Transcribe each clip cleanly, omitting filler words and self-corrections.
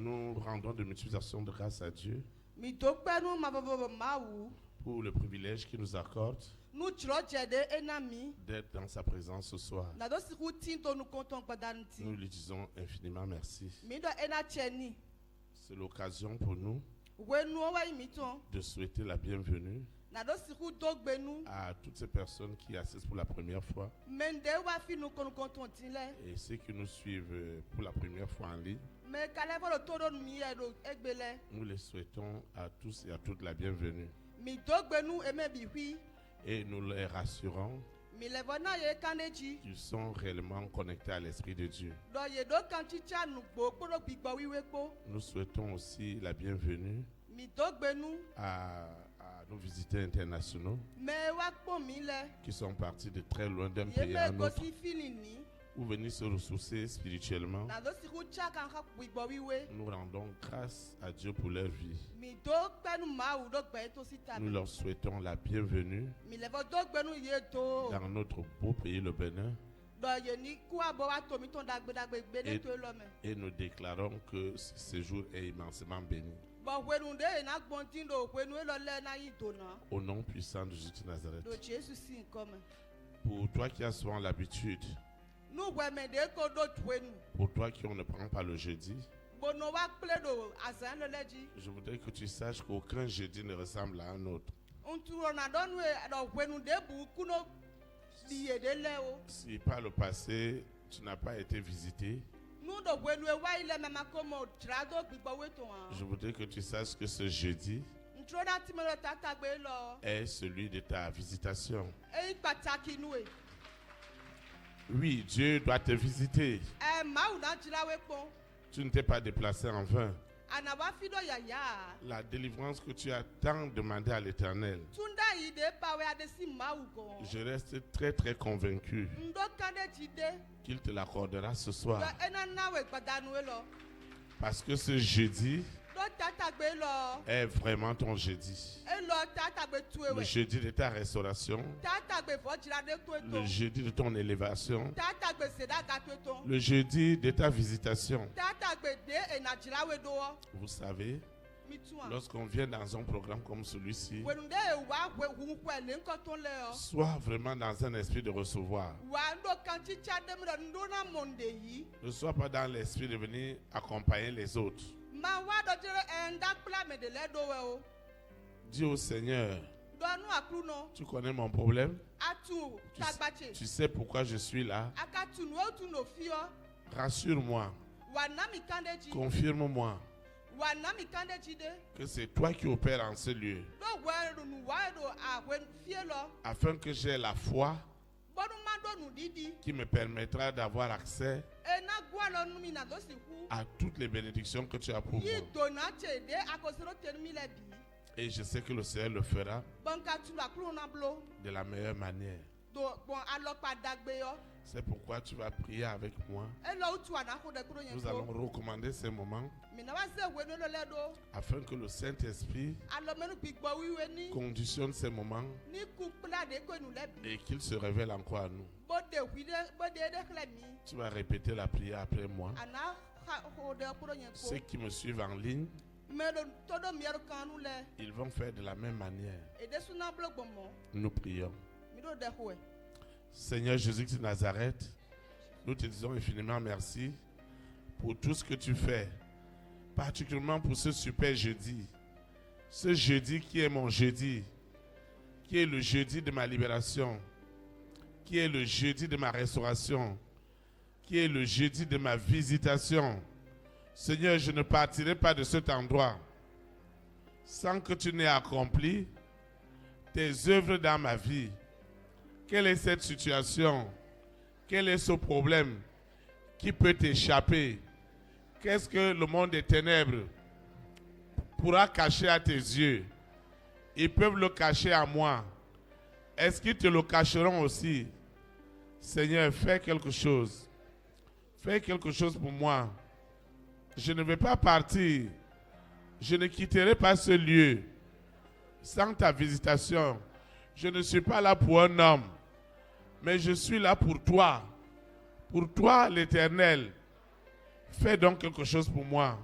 Nous rendons de multiplication de grâce à Dieu midokpenu mababa mawu pour le privilège qu'il nous accorde nu dzrɔdze enami d'être dans sa présence ce soir. na do siku tinto nu kɔntɔn gbadanuti Nous lui disons infiniment merci. mi dɔ ena tsɛni C'est l'occasion pour nous wenuwo wa yi mi tɔn de souhaiter la bienvenue na do siku dogbenu à toutes ces personnes qui assistent pour la première fois mende wa fi nu kɔntɔn ti lɛ et ceux qui nous suivent pour la première fois en ligne. mɛ kalẹ fɔlɔ to do nu mi yɛ do egbe lɛ Nous les souhaitons à tous et à toutes la bienvenue. mi dogbenu eme bi hui Et nous les rassurons mi lɛ fɔ na ye kanedzi qu'ils sont réellement connectés à l'Esprit de Dieu. dɔ ye do kantitsa nugbo kpɔdɔ gbigbɔ wiwe kpo Nous souhaitons aussi la bienvenue mi dogbenu à nos visiteurs internationaux mɛ wa kpɔ mi lɛ qui sont partis de très loin d'un ye pays à un me autre gosi fili ni ou venir se ressourcer spirituellement. na do siku tsa kan ka gbigbɔ wiwe Nous rendons grâce à Dieu pour leur vie. mi do kpɛnu mawu do gbɛ to si ta Nous leur souhaitons la bienvenue mi lɛ fɔ dogbenu ye to dans notre beau pays, le Bénin, dɔ ye ni ku abɔ wa to mi tɔn dagbedagbe gbe ne to ye lɔ mɛ et nous déclarons que ce séjour est immensément béni. bɔn wenu de ye na gbɔntin do wenu ye lɔ lɛ na yi donna Au nom puissant de Jésus de Nazareth. do jesu si nkɔmɛ Pour toi qui as souvent l'habitude, nu wɛmɛ de ko do tuenu pour toi qui on ne prend pas le jeudi, bono wa kple do azan lɛ lɛ dzi je voudrais que tu saches qu'aucun jeudi ne ressemble à un autre. ŋuturɔna dɔ nu ye dɔ wenu de bu kuno li ye de lɛ o Si par le passé, tu n'as pas été visité, nu do wenu ye wa yi lɛ mɛ ma ko mo dzra do gbigbɔ we to wa je voudrais que tu saches que ce jeudi ŋuturɔna ti me lɔ tata gbe lɔ est celui de ta visitation. eyi pàtàkì nu ye Oui, Dieu doit te visiter. mawu na dzra we kpɔn. Tu ne t'es pas déplacé en vain. Anaba fido yaya. La délivrance que tu as tant demandé à l'Éternel, Tunda ide pawe adesi maugo. je reste très très convaincu Ndo kande jide. qu'il te l'accordera ce soir. Do ena nawe gbadanu elo. Parce que ce jeudi Do tata gbe lo. est vraiment ton jeudi. Elo tata gbe Le tuewe. jeudi de ta restauration, Tata gbe fojira de to le eto. jeudi de ton élévation, Tata gbe seda gato eto. le jeudi de ta visitation. Tata gbe de enajira we do. Vous savez, Mitua. lorsqu'on vient dans un programme comme celui-ci, Wenunde wa we hu kwele nkoton le o. sois vraiment dans un esprit de recevoir. Wa ndo kanti cha dem ndo na monde yi. Ne sois pas dans l'esprit de venir accompagner les autres. Ma wa do jere enda kpla me de le do we o. Dis au Seigneur, Do nu akru no. tu connais mon problème, Atu tagbache. tu sais pourquoi je suis là. Akatu no tu no fio. Rassure-moi, Wa na mi kandeji. confirme-moi Wa na mi kandeji de. que c'est toi qui opères en ce lieu, Do wa nu wa do a wen fie lo. afin que j'ai la foi Bonu ma do nu didi. qui me permettra d'avoir accès E na gwa lo nu mi na do si hu. à toutes les bénédictions que tu as pour moi. Yi do na che de akosoro tenu mi le bi. Et je sais que le Seigneur le fera Banka tu la kru na blo. de la meilleure manière. Do bon alopa dagbe yo. C'est pourquoi tu vas prier avec moi. E lo tu ana ko de kru yen Nous allons ko. recommander ces moments Mi na wa se we no le do. afin que le Saint-Esprit Alo menu gbigbo wiwe ni. conditionne ces moments Ni ku pla de ko nu le bi. et qu'il se révèle encore à nous. Bode hui de bode de kle mi. Tu vas répéter la prière après moi. Ana ho de kru yen ko. Ceux qui me suivent en ligne, Mais todo miero kanu le. ils vont faire de la même manière. Et de suna blo gbomo. Nous prions. Mi do de hoe. Seigneur Jésus de Nazareth, nous te disons infiniment merci pour tout ce que tu fais, particulièrement pour ce super jeudi. Ce jeudi qui est mon jeudi, qui est le jeudi de ma libération, qui est le jeudi de ma restauration, qui est le jeudi de ma visitation. Seigneur, je ne partirai pas de cet endroit sans que tu n'aies accompli tes œuvres dans ma vie. Quelle est cette situation? Quel est ce problème qui peut t'échapper? Qu'est-ce que le monde des ténèbres pourra cacher à tes yeux? Ils peuvent le cacher à moi. Est-ce qu'ils te le cacheront aussi? Seigneur, fais quelque chose. Fais quelque chose pour moi. Je ne vais pas partir. Je ne quitterai pas ce lieu sans ta visitation. Je ne suis pas là pour un homme, mais je suis là pour toi. Pour toi, l'Éternel. Fais donc quelque chose pour moi.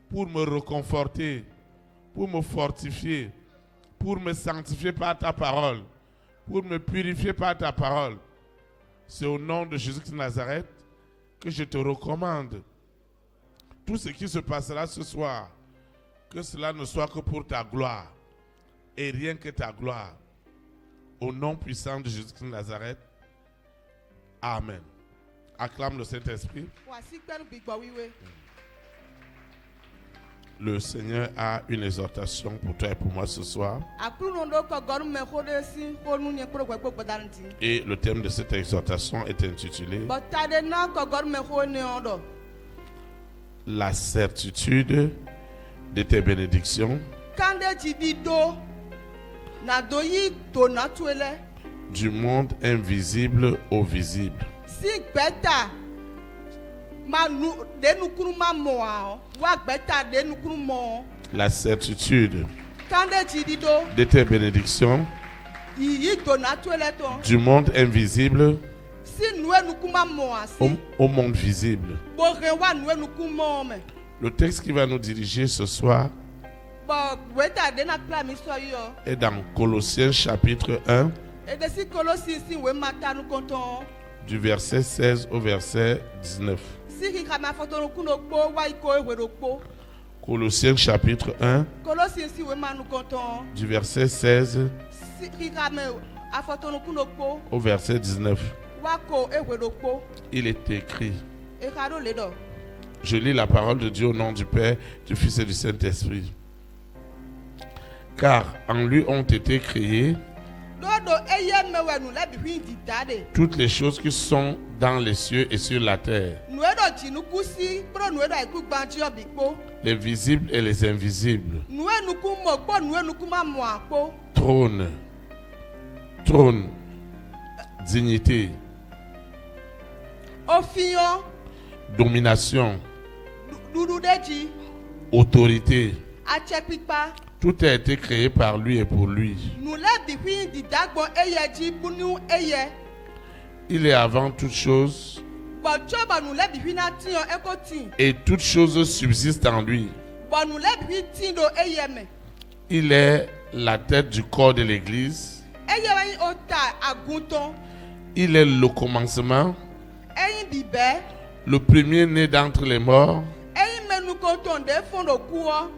pour me reconforter, pour me fortifier, pour me sanctifier par ta parole, pour me purifier par ta parole. C'est au nom de Jésus-Christ de Nazareth que je te recommande. Tout ce qui se passera ce soir, que cela ne soit que pour ta gloire et rien que ta gloire. Au nom puissant de Jésus-Christ de Nazareth. Amen. Acclame le Saint-Esprit. Le Seigneur a une exhortation pour toi et pour moi ce soir. Et le thème de cette exhortation est intitulé La certitude de tes bénédictions du monde invisible au visible. La certitude de tes bénédictions du monde invisible au monde visible. Le texte qui va nous diriger ce soir est dans Colossiens chapitre 1 du verset 16 au verset 19. Colossiens chapitre 1 du verset 16 au verset 19. Il est écrit. Je lis la parole de Dieu au nom du Père, du Fils et du Saint-Esprit. Car en lui ont été créées toutes les choses qui sont dans les cieux et sur la terre, les visibles et les invisibles, trône, dignité, domination, autorité. Tout a été créé par lui et pour lui. Il est avant toute chose et toute chose subsiste en lui. Il est la tête du corps de l'Église. Il est le commencement, le premier-né d'entre les morts,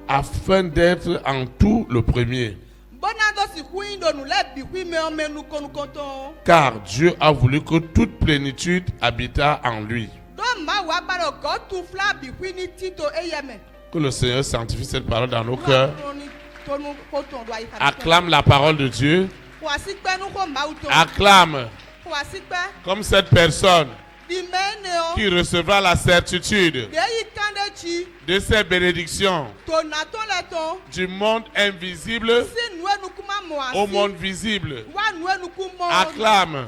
afin d'être en tout le premier. Car Dieu a voulu que toute plénitude habitât en lui. Que le Seigneur sanctifie cette parole dans nos cœurs. Acclame la parole de Dieu. Acclame comme cette personne qui recevra la certitude de ces bénédictions du monde invisible au monde visible. Acclame,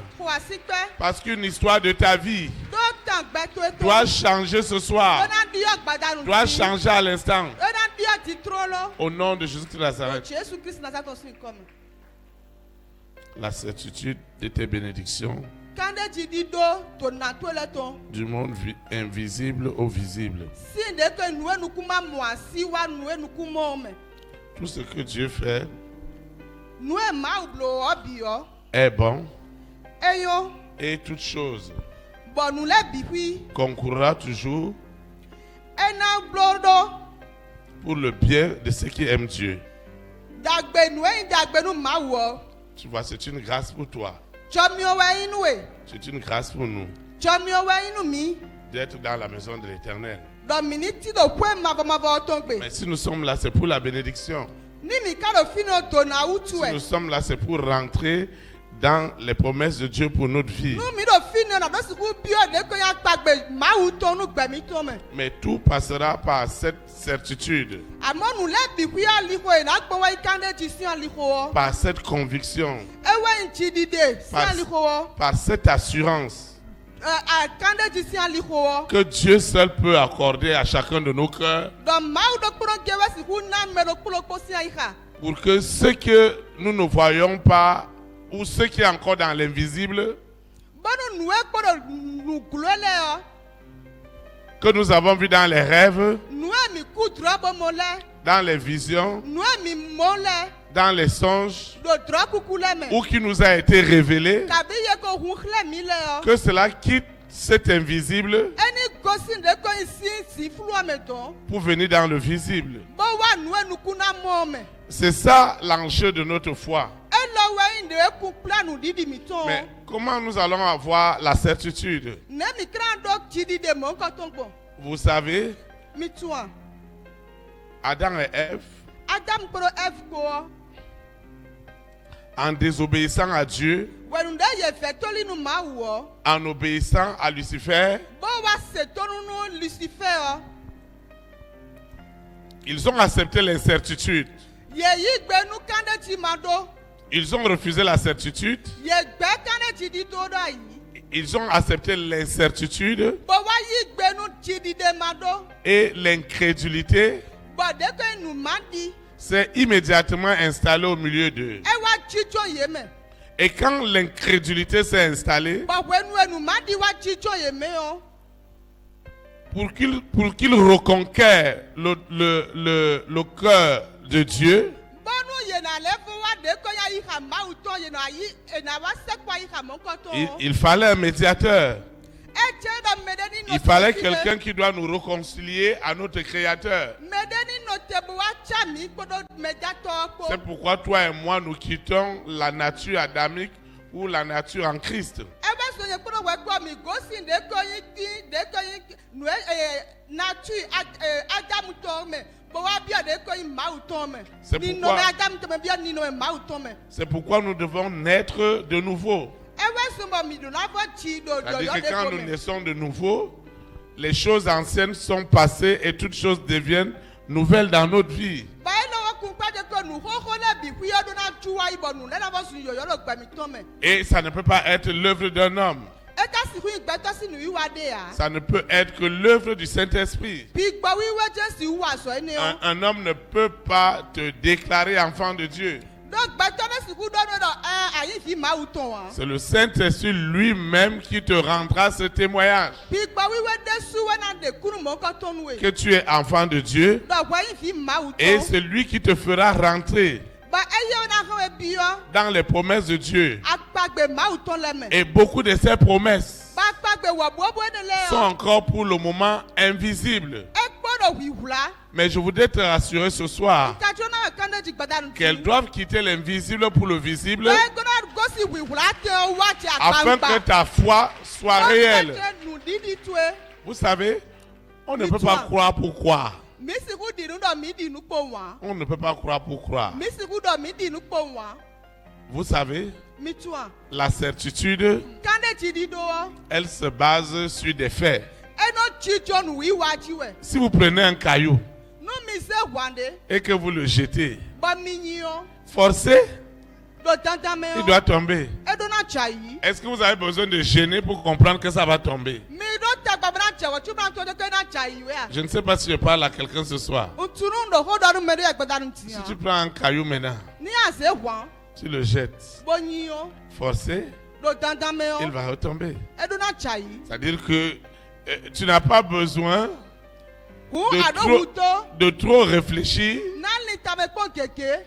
parce qu'une histoire de ta vie doit changer ce soir, doit changer à l'instant. Au nom de Jésus-Christ de Nazareth. La certitude de tes bénédictions du monde invisible au visible. Tout ce que Dieu fait est bon et toute chose concourra toujours pour le bien de ceux qui aiment Dieu. Tu vois, c'est une grâce pour toi. C'est une grâce pour nous d'être dans la maison de l'Éternel. Mais si nous sommes là, c'est pour la bénédiction. Si nous sommes là, c'est pour rentrer dans les promesses de Dieu pour notre vie. Mais tout passera par cette certitude, par cette conviction, par cette assurance que Dieu seul peut accorder à chacun de nos cœurs, pour que ce que nous ne voyons pas ou ce qui est encore dans l'invisible, que nous avons vu dans les rêves, ku drɔ bɔ mo lɛ. dans les visions, Nua mi mo lɛ. dans les songes, Do drɔ kuku lɛ mɛ. ou qui nous a été révélé, Kabi ye ko hun xlẽ mi lɛ yɔ. que cela quitte cet invisible Eni gosi de ko si flua me dɔn. pour venir dans le visible. Bo wa nua nuku na mo mɛ. C'est ça l'enjeu de notre foi. Elɔ wɛ yin de ku planu didi mi tɔn. Mais comment nous allons avoir la certitude? Ne mi kran dɔ tsi de mo nkɔtɔn gbɔ. Vous savez, Mi tún. Adam et Ève, Adam kpɔrɔ F ko. en désobéissant à Dieu, Wɛnu de ye fɛ toli nu ma wɔ. en obéissant à Lucifer, Bo wa se tonu nu Lucifer yɔ. ils ont accepté l'incertitude. Ye yi gbe nu kan de ti ma do. Ils ont refusé la certitude. Ye gbe kan de ti di do do ayi. Ils ont accepté l'incertitude Bo wa yi gbe nu ti di de ma do. et l'incrédulité Bo de ko nu ma di. s'est immédiatement installée au milieu d'eux. E wa tsi tso ye me. Et quand l'incrédulité s'est installée, Bo wɛnu enu ma di wa tsi tso ye me yɔ. pour qu'il reconquiert le cœur de Dieu, Bɔnu yena le fo wa de ko ya yi ha ma utɔ yena yi ena wa se kwa yi ha mo kɔtɔ. il fallait un médiateur. E tse dɔ me de ni no. Il fallait quelqu'un qui doit nous réconcilier à notre Créateur. Me de ni no te bo wa tsa mi kpodo me da tɔ ko. C'est pourquoi toi et moi, nous quittons la nature adamique ou la nature en Christ. Ebe so ye kpodo wɛ gbɔ mi gosi de ko yi ti de ko yi nu natu Adamu tɔ me. Bo wa bia de ko yi Mawu tɔ me. C'est Ni no pourquoi- me Adamu tɔ me bia ni no me Mawu tɔ me. C'est pourquoi nous devons naître de nouveau. Ewe so mo mi do na fɔ tsi do C'est-à-dire yɔ que de quand ko nous me. naissons de nouveau, les choses anciennes sont passées et toutes choses deviennent nouvelles dans notre vie. Bayi lɔwɔ kun kpa de ko nu xoxo ne bi ƒi yɔ do na tu wa yibɔ nu ne na fɔ sun yɔyɔ le gbɛmi tɔ me. Et ça ne peut pas être l'œuvre d'un homme. Eka si hu igbɛtɔ si nu yi wa de ya. Ça ne peut être que l'œuvre du Saint-Esprit. Bi gbɔ wiwe Jesu wu asɔ ene o. Un homme ne peut pas te déclarer enfant de Dieu. Do gbɛtɔ ne si hu dɔ ne dɔ ayi fi Mawu tɔn wa. C'est le Saint-Esprit lui-même qui te rendra ce témoignage Bi gbɔ wiwe de su wɛ na de kunu mɔ kɔtɔ nu ye. que tu es enfant de Dieu Dɔ wɔ yi fi Mawu et tɔn. c'est lui qui te fera rentrer Ba eye wo na hã bi yɔ. dans les promesses de Dieu. Akpagbe Mawu tɔn le me. Et beaucoup de ces promesses Ba akpagbe wɔ bobo ne le sont yɔ. encore pour le moment invisibles. Ekpɔ do huhula. Mais je voudrais te rassurer ce soir Katsɔ na kan de dzigbada nu qu'elles doivent quitter l'invisible pour le visible Gbɛgbɛna gosi huhula te wa tse afin que ta foi soit réelle. nu didi tue. Vous savez, on ne peut pas croire pour croire. Misi ku di nu dɔ mi di nu kpo wa. On ne peut pas croire pour croire. Misi ku dɔ mi di nu kpo wa. Vous savez, Mi tua. la certitude, Kan de tsi di do wɔ. elle se base sur des faits. Eno tsi tso nu yi wa tsi wɛ. Si vous prenez un caillou Nu mi se wande. et que vous le jetez, Ba mi nyi yɔ. forcé, Do tantan me il yɔ. doit tomber. Edo na tsa yi. Est-ce que vous avez besoin de gêner pour comprendre que ça va tomber? Mi do ta gbabena tse wɔ tsi bena to de ke na tsa yi wɛ. Je ne sais pas si je parle à quelqu'un ce soir. Ntunu do ho dɔ nu me de gbɛda nu ti Si tu yan. prends un caillou maintenant, Ni a se wɔn. tu le jettes, Bo nyi yɔ. forcé, Do tantan me il yɔ. va retomber. Edo na tsa yi. C'est-à-dire que tu n'as pas besoin Hu de ado trop, wuto. de trop réfléchir Na li tame kpɔ keke.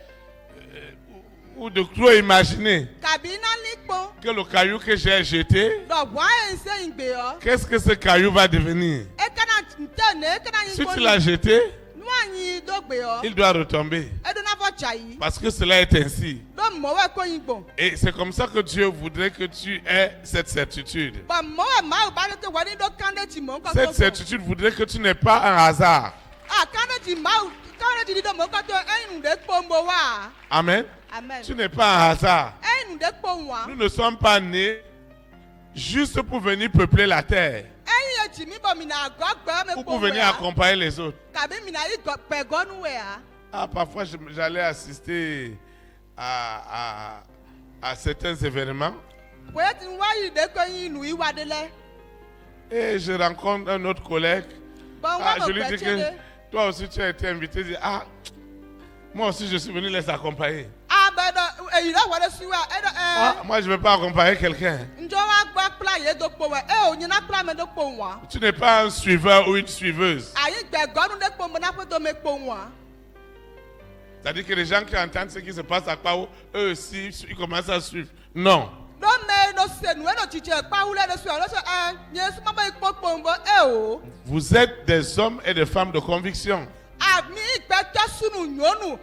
ou de trop imaginer Kabi na li kpɔ. que le caillou que j'ai jeté, Dɔ wɔn ye se yin gbe yɔ. qu'est-ce que ce caillou va devenir? Ekana nte ne ekana yin Si kpɔ tu l'as jeté, nu anyi do gbe yɔ. il doit retomber. Edo na fɔ tsa yi. Parce que cela est ainsi. Do mɔwɛ ko yin gbɔ. Et c'est comme ça que Dieu voudrait que tu aies cette certitude. Ba mɔwɛ Mawu ba de ke wɔ ni do kan de ti mɔ nkɔ Cette to. certitude voudrait que tu n'aies pas un hasard. A kan de ti Mawu kan de ti di do mɔ nkɔ to eyin nu de kpɔ n bo wa. Amen. Amen. Tu n'es pas un hasard. Eyin nu de kpɔ n wa. Nous ne sommes pas nés juste pour venir peupler la terre Eyin ye tsi mi bɔ mina gɔ gbɛ me ou pour kpɔ venir wɛ. accompagner les autres. Kabi mina yi gɔ pɛ gɔnu wɛ a. Ah, parfois, j'allais assister à certains événements Wòye ti wa yi de ko yin nu yi wa de lɛ. et je rencontre un autre collègue. Bɔn Ah, wa je me lui pɛ dis tse que de. toi aussi tu as été invité. Je dis, ah, moi aussi je suis venu les accompagner. A bɛ dɔ eyi la wɔ de su wa. Edo Ah, moi je ne vais pas accompagner quelqu'un. njɔ wa gbɔ kpla na ye do kpo we e o nyina kpla me do kpo wa Tu n'es pas un suiveur ou une suiveuse. ayi gbe gonu de kpo mo na pe do me kpo wa C'est-à-dire que les gens qui entendent ce qui se passe à Kpao, eux aussi, ils commencent à suivre. Non. do me no se nu e no chiche pa ule de so lo so nye su mama ikpo kpo mbo e o Vous êtes des hommes et des femmes de conviction. ami igbe to sunu nyonu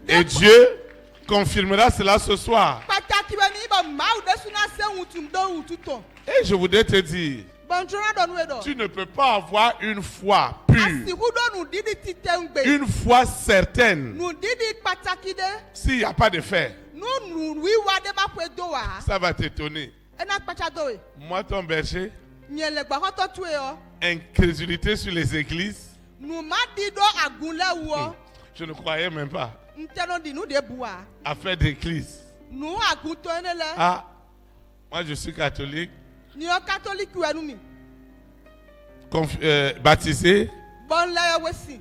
Et Dieu confirmera cela ce soir. pataki be ni ba ma u de suna se wutum do wututo Et je voudrais te dire, bonjora do nu e do tu ne peux pas avoir une foi pure, asi hu do nu didi titengbe une foi certaine, nu didi pataki de s'il n'y a pas de fait. nu wiwa de ba pe do wa Ça va t'étonner. ena pacha do e Moi, ton berger, nye le gba hoto tu e o incrédulité sur les églises, nu ma di do agunle wo je ne croyais même pas. nteno di nu de bua Affaire d'église. nu agunto enele Ah, moi je suis catholique, ni o catholic we nu mi baptisé, bon le wesi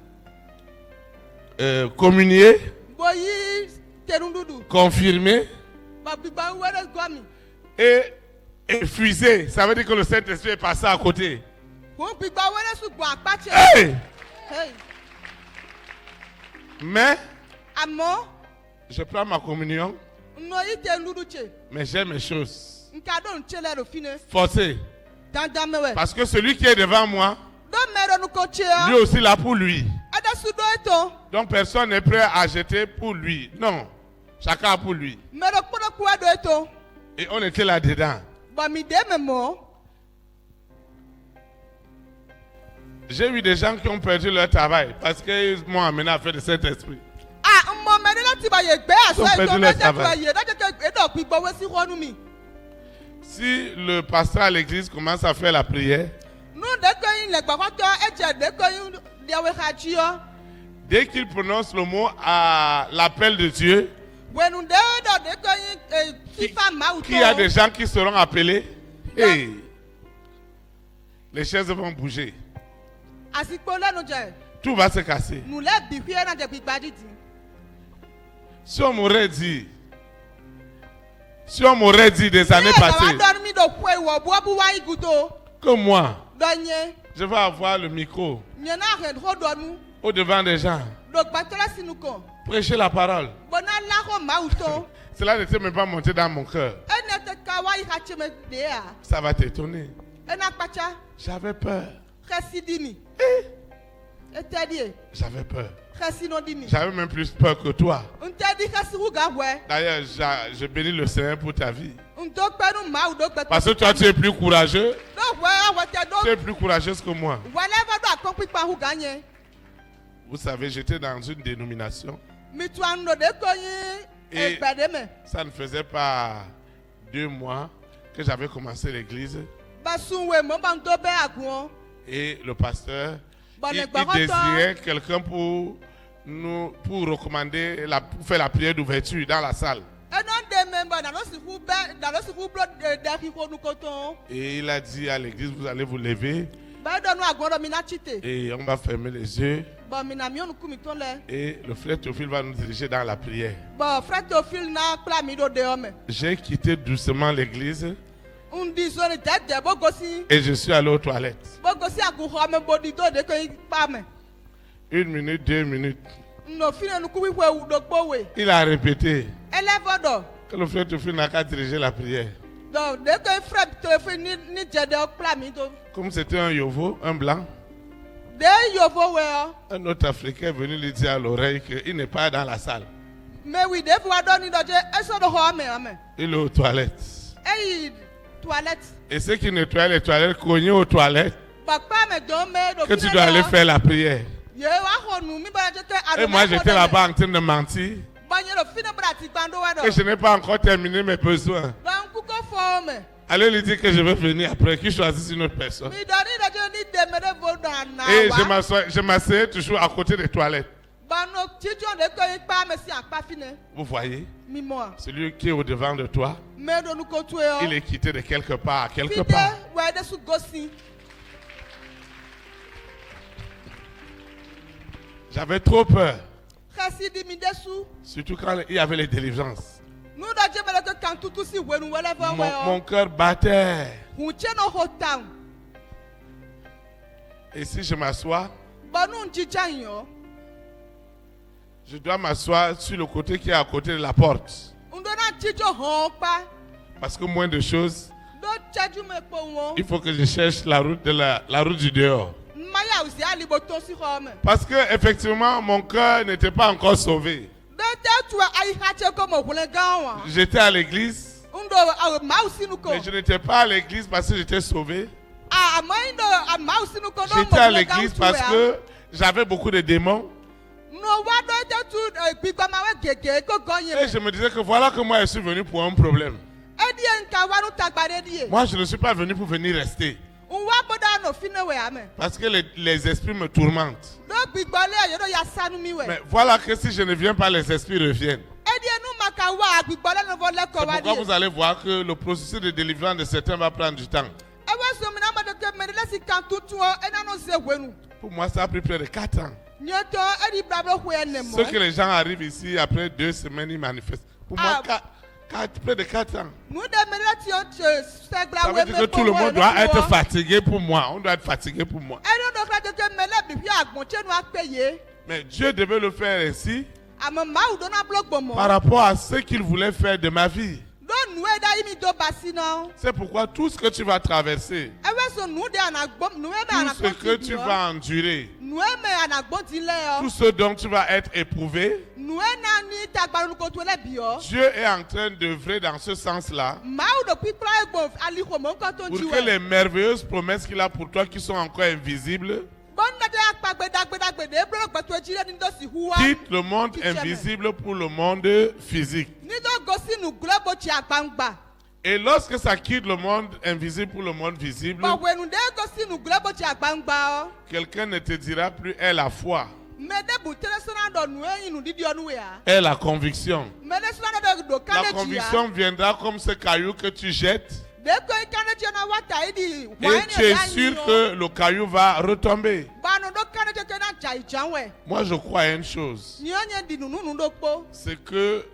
communié, boyi terundudu confirmé ba bigba were gomi et épuisé. Ça veut dire que le Saint-Esprit est passé à côté. ko bigba were su gbo apache Hey! hey Mais amo je prends ma communion, no yi terundudu che mais j'ai mes choses nka do nchele ro fine forcées. dandan mewe Parce que celui qui est devant moi, do mero nu ko che lui o aussi là pour lui. ada su do eto Donc personne n'est prêt à jeter pour lui. Non, chacun a pour lui. mero kpodo ku do eto Et on était là-dedans. ba mi de memo J'ai vu des gens qui ont perdu leur travail parce qu'ils m'ont amené à faire de Saint-Esprit. ah mo me ni lati ba ye gbe aso Don't eto pedal me it, je tu Abba. ye da je ke edo gbigbo we si honu mi Si le pasteur à l'église commence à faire la prière, nu de ko yin le gba hoto eje de ko yin de we haji o dès qu'il prononce le mot à l'appel de Dieu, wenu de do de ko yin fifa ma qu'il y a uto des gens qui seront appelés, hey, les chaises vont bouger. asiko lenu je Tout va se casser. nu le bi hwie na je gbigba didi Si on m'aurait dit des années passées mi do ku ewo bo bu wa igudo que moi, do nye je vais avoir le micro nye na he ho do nu au devant des gens, do gbatara sinu ko prêcher la parole, bona la ho ma uto cela n'était même pas monté dans mon cœur. ene te ka wa yi hachi me de a Ça va t'étonner. ena pacha J'avais peur. khasi dimi etedi J'avais peur. khasi no dimi J'avais même plus peur que toi. ntedi khasi hu ga we D'ailleurs, je bénis le Seigneur pour ta vie. ndo penu ma u do gbe Parce que toi, tu es plus courageux. do we awo te Tu do es plus courageuse que moi. whenever do akon pipa hu ga nye Vous savez, j'étais dans une dénomination. mi tu an no de ko yin Et- egbe de me Ça ne faisait pas 2 mois que j'avais commencé l'église. ba sun we mo ba ndo be agun Et le pasteur, Bon, il les parents, désirait quelqu'un pour recommander, pour faire la prière d'ouverture dans la salle. eno de member na no si hu be na no si hu blo de ki ko nu ko ton Et il a dit à l'église, vous allez vous lever ba do nu agun do mi na chite et on va fermer les yeux. ba mi na mi onu ku mi ton le Et le frère Théophile va nous diriger dans la prière. ba frère Théophile na kla mi do de ome J'ai quitté doucement l'église undi so ni dede bogosi et je suis allé aux toilettes. bogosi agun ho me bodi do de ko pa me 1 minute, 2 minutes. no fine nu ku wi we do gbo we Il a répété elevo do que le frère Théophile n'a qu'à diriger la prière. do de ko frère Théophile ni jede o kla mi do Comme c'était un yovo, un blanc, de yovo we o un autre Africain est venu lui dire à l'oreille qu'il n'est pas dans la salle. me wi de wa do ni do je eso do ho me ame Il est aux toilettes. eyi toilette Et ceux qui nettoient les toilettes cognent aux toilettes ba pa me do me do que tu dois aller faire la prière. ye wa ho nu mi ba je ke Et moi j'étais là-bas en train de mentir ba nye do fine bra ti gbando wa do et je n'ai pas encore terminé mes besoins. dan ku ko fo me Allez lui dire que je vais venir après, qu'il choisisse une autre personne. mi do ni do je ni de me de vo na na Et wa je m'asseyais toujours à côté des toilettes. ba no ti jo de ko pa me si apa fine Vous voyez, mi mo celui qui est au devant de toi, me do nu ko tu e o il est quitté de quelque part à quelque fide part. we de su gosi J'avais trop peur, khasi di mi de su surtout quand il y avait les délivrances. nous dɔ dze me le ke kan tutu si wenu wele vɔ wɛ mon o cœur battait. hutse no ho tam Et si je m'assois, bɔ nu dzidza yi o je dois m'asseoir sur le côté qui est à côté de la porte. ŋdɔ na dzidzo hɔn kpa Parce que moins de choses, do tsedu me kpo ŋɔ il faut que je cherche la route, la route du dehors. maya osi aliboto si xɔ me Parce que effectivement, mon cœur n'était pas encore sauvé. de te tu ayi hatse ko me ʋlẽ gã wa J'étais à l'église, ŋdɔ mawu sinu ko mais je n'étais pas à l'église parce que j'étais sauvé. ame yi ɖo mawu sinu ko ɖo J'étais à me ʋlẽ gã l'église tu parce ya que j'avais beaucoup de démons. no wa ɖo te tu gbigbamawe gege ko gɔnye Et me je me disais que voilà que moi je suis venu pour un problème. edie nka wa nu tagba ɖe die Moi je ne suis pas venu pour venir rester. nwa bo ɖa no fi ne wɛ ame Parce que les esprits me tourmentent. ɖo gbigbɔ lé yɔ ɖo ya sanu mi wɛ Mais voilà que si je ne viens pas, les esprits reviennent. edie nu maka wa agbigbɔ lé no vɔ lé C'est kɔ wa pourquoi die vous allez voir que le processus de délivrance de certains va prendre du temps. ewe so mina ame ɖeke me ɖe lé si kan tutu o ena no ze wenu Pour moi, ça a pris près de 4 ans. nyɔtɔ eɖi blablo xɔ ene Ceux que mɔ les gens arrivent ici après 2 semaines, ils manifestent. Pour moi, près de 4 ans. nu ɖe me ɖe tiɔ tse Ça seglawo veut dire que tout le monde doit être fatigué pour moi. On doit être fatigué pour moi. eɖo ɖo xɔ ɖeke me lé bibi agbɔntse nu akpe ye Mais Dieu devait le faire ainsi ame mawu ɖo na blo par gbɔmɔ rapport à ce qu'il voulait faire de ma vie. ɖo nue ɖa yi mi do basi na C'est pourquoi tout ce que tu vas traverser, ewe so nu ɖe anagbɔ nue me tout ce que anagbɔ tu ti vas endurer, nue me anagbɔ ti lé tout yɔ ce dont tu vas être éprouvé, nue nani tagbalẽ koto lé bi yɔ Dieu est en train d'œuvrer dans ce sens-là mawu ɖo kpikpla egbɔ alixɔme ŋkɔtɔ pour ŋtsi que wɛ les merveilleuses promesses qu'il a pour toi qui sont encore invisibles bɔnna ɖe akpa gbedagbedagbe ɖe eblo gbɛtɔ dzi ɖe nido si hu wa quittent le monde invisible pour le monde physique. nido gosi nu gblẽ bo tsi agbangba Et lorsque ça quitte le monde invisible pour le monde visible, bɔwɛnu ɖe gosi nu gblẽ bo tsi agbangba quelqu'un ne te dira plus est la foi, me ɖe bu tere sɔna ɖɔ nu eyi nu ɖiɖiɔ nu ya est la conviction. me ɖe sɔna ɖe ɖoka La ɖe dzi ya conviction viendra comme ce caillou que tu jettes ɖe ko yi ka ɖe dzi na wa ta yi di et tu es sûr que le caillou va retomber. gbanu ɖo ka ɖe dzi ke na dza yi dza wɛ Moi, je crois à une chose, nyɔ nye di nunu ɖo kpo c'est que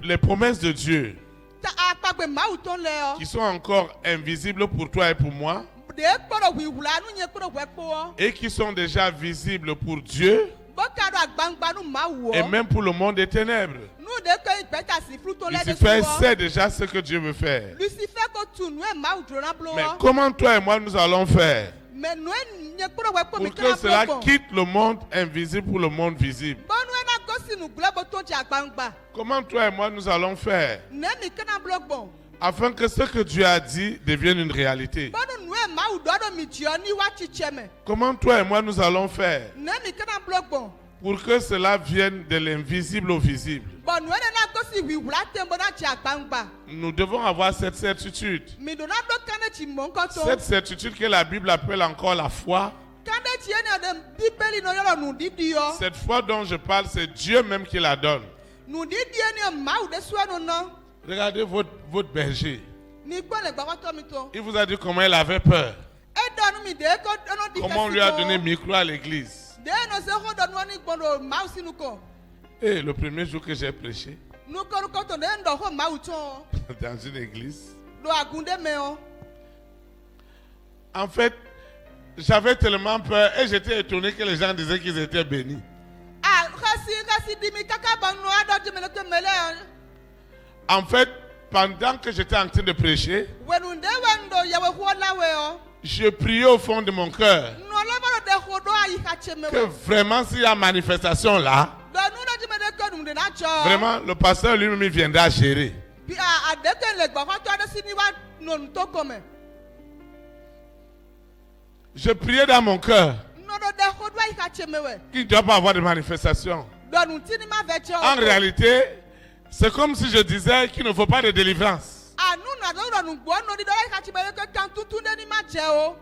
les promesses de Dieu ta akpagbe mawu tɔ le yɔ qui sont encore invisibles pour toi et pour moi ɖe kpɔ ɖe ʋiʋula nu nye kpɔ ɖe ʋɛ kpɔ et qui sont déjà visibles pour Dieu bɔka ɖo agbangba nu mawu et wɔ même pour le monde des ténèbres. nu ɖe ko yi gbɛta si flu to lɛ ɖe Lucifer si sait déjà ce que Dieu veut faire. lucifer ko tu nu ye mawu dzro na blo Mais wɔ comment toi et moi nous allons faire mais nu ye nye kpɔ ɖe ʋɛ kpɔ mi pour kana que cela blo gbɔ quitte le monde invisible pour le monde visible? bɔnu ye na gosi nu gblẽ bo to dzi agbangba Comment toi et moi nous allons faire ne mi kana blo gbɔ afin que ce que Dieu a dit devienne une réalité? bɔnu nu ye mawu ɖɔ ɖo mi dziɔ ni wa tsitse me Comment toi et moi nous allons faire ne mi kana blo gbɔ pour que cela vienne de l'invisible au visible? bɔn nu ye na gosi ʋiʋula te bo na dzi agbangba Nous devons avoir cette certitude. mi do na ɖo kana tsi mɔ ŋkɔtɔ Cette certitude que la Bible appelle encore la foi. kana tsi ye ne ɖe bíbélì no yɔrɔ nu ɖiɖi yɔ Cette foi dont je parle, c'est Dieu même qui la donne. nu ɖiɖi ye ne mawu ɖe sua no na Regardez votre berger. mi gbɔ le gbãgbãtɔ mi tɔ Il vous a dit comment il avait peur. eɖɔ nu mi ɖe ko eno di Comment on lui a donné micro à l'église. ɖe no se xɔ ɖɔ nua ni gbɔ ɖo mawu si nu kɔ Et le premier jour que j'ai prêché nukɔnukɔtɔ ɖe ŋdɔ xɔ mawu tsɔ dans une église, ɖo agun ɖe me o en fait, j'avais tellement peur et j'étais étonné que les gens disaient qu'ils étaient bénis. a xasi di mi kaka bɔ nu aɖɔ dzi me le ke me le En fait, pendant que j'étais en train de prêcher, wenu ɖe wɛ ŋdɔ yawe xɔ la wɛ o je priais au fond de mon cœur nɔlɔ bɔ ɖe xɔ ɖo ayi xatse me que wɛ vraiment s'il y a manifestation là, ɖɔ nu ɖe dzi me ɖe ke nu ɖe na dzɔ vraiment le pasteur lui-même il viendra gérer. bi a aɖeke le gbɔxɔtɔ aɖe si ni wa nɔ nuto kɔme Je priais dans mon cœur nɔɖɔ ɖe xɔ ɖo ayi xatse me wɛ qu'il ne doit pas avoir de manifestation. ɖɔ nu ti ni ma vɛ tsɔ En réalité, c'est comme si je disais qu'il ne faut pas de délivrance. anu na ɖo ɖɔ nu gbɔ nɔ ɖi ɖɔ ayi xatse me ɖe ke kan tutu ɖe ni ma dze o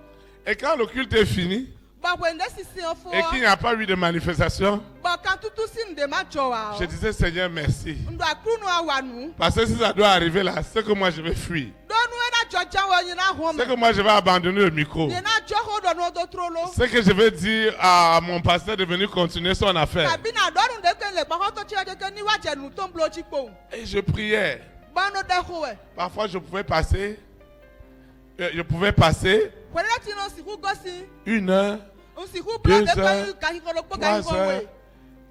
Et quand le culte est fini bɔbɔe ɖe sisi o fo et qu'il n'y a pas eu de manifestation, bɔn kan tutu si nu ɖe ma dzɔ wa je o disais Seigneur merci. ŋdɔ akuru nu awa nu Parce que si ça doit arriver là, c'est que moi je vais fuir. ɖo nu ye na dzɔ dza wɔ yina hɔn C'est me que moi je vais abandonner le micro. yina dzɔ xɔ ɖɔ nu do tro lo C'est que je vais dire à mon pasteur de venir continuer son affaire. kabi na ɖɔ nu ɖe ke le gbɔkɔtɔ tsi ɔdeke ni wa dze nu tom blo tsi kpo. Et je priais. Bano de hoe. Parfois, je pouvais passer. Je pouvais passer Kwele ti no siku gosi. 1 heure, Un siku blo 2 de heures, ko kahi ko lo kpo 3 kahi ko heures, we.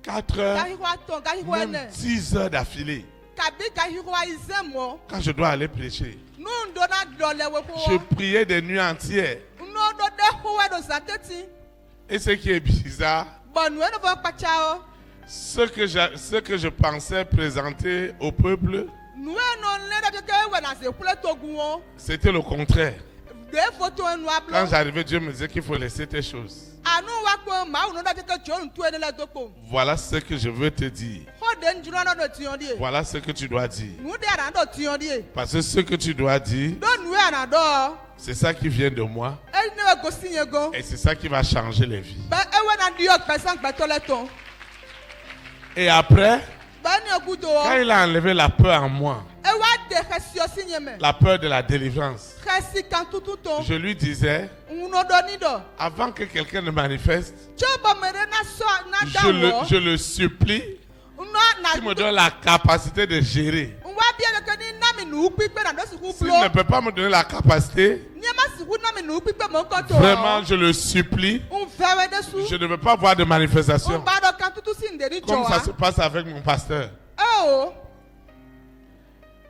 4 heures, Kahi ko aton, kahi ko même ene. 10 heures d'affilée. Kabi kahi ko izemo. Quand je dois aller prêcher, Nu ndo na dole we je ko. priais des nuits entières. No do de hoe do zateti. Et ce qui est bizarre, Bon nu eno vo kpachao. ce que je pensais présenter au peuple, Nu eno le de ke we na se kule togun. c'était le contraire. De photo enu ablo. Quand j'arrivais, Dieu me disait qu'il faut laisser tes choses. Anu wa ko ma unu da ke jo ntu ene le doko. Voilà ce que je veux te dire. Ho de njuro na do tion die. Voilà ce que tu dois dire. Nu de ana do tion die. Parce que ce que tu dois dire, Do nu ana do. c'est ça qui vient de moi. E ne we gosi yego. Et c'est ça qui va changer les vies. Ba ewe na dio pesan gbeto le ton. Et après, Ba ni ogudo. quand il a enlevé la peur en moi, E wa de khesio sinyeme. la peur de la délivrance, Khesi kan tutu ton. je lui disais, Uno do ni do. avant que quelqu'un ne manifeste, Chobo mere na so na dawo. je le supplie Uno na qu'il me donne la capacité de gérer. Nwa bia le ke ni na mi nu pipe na do siku S'il blo. ne peut pas me donner la capacité, Ni ma siku na mi nu pipe mo ko to. vraiment, je le supplie. Un vewe de su. Je ne veux pas voir de Un manifestation ba do kan tutu sin de ni comme ça se joa. passe avec mon pasteur. Oh.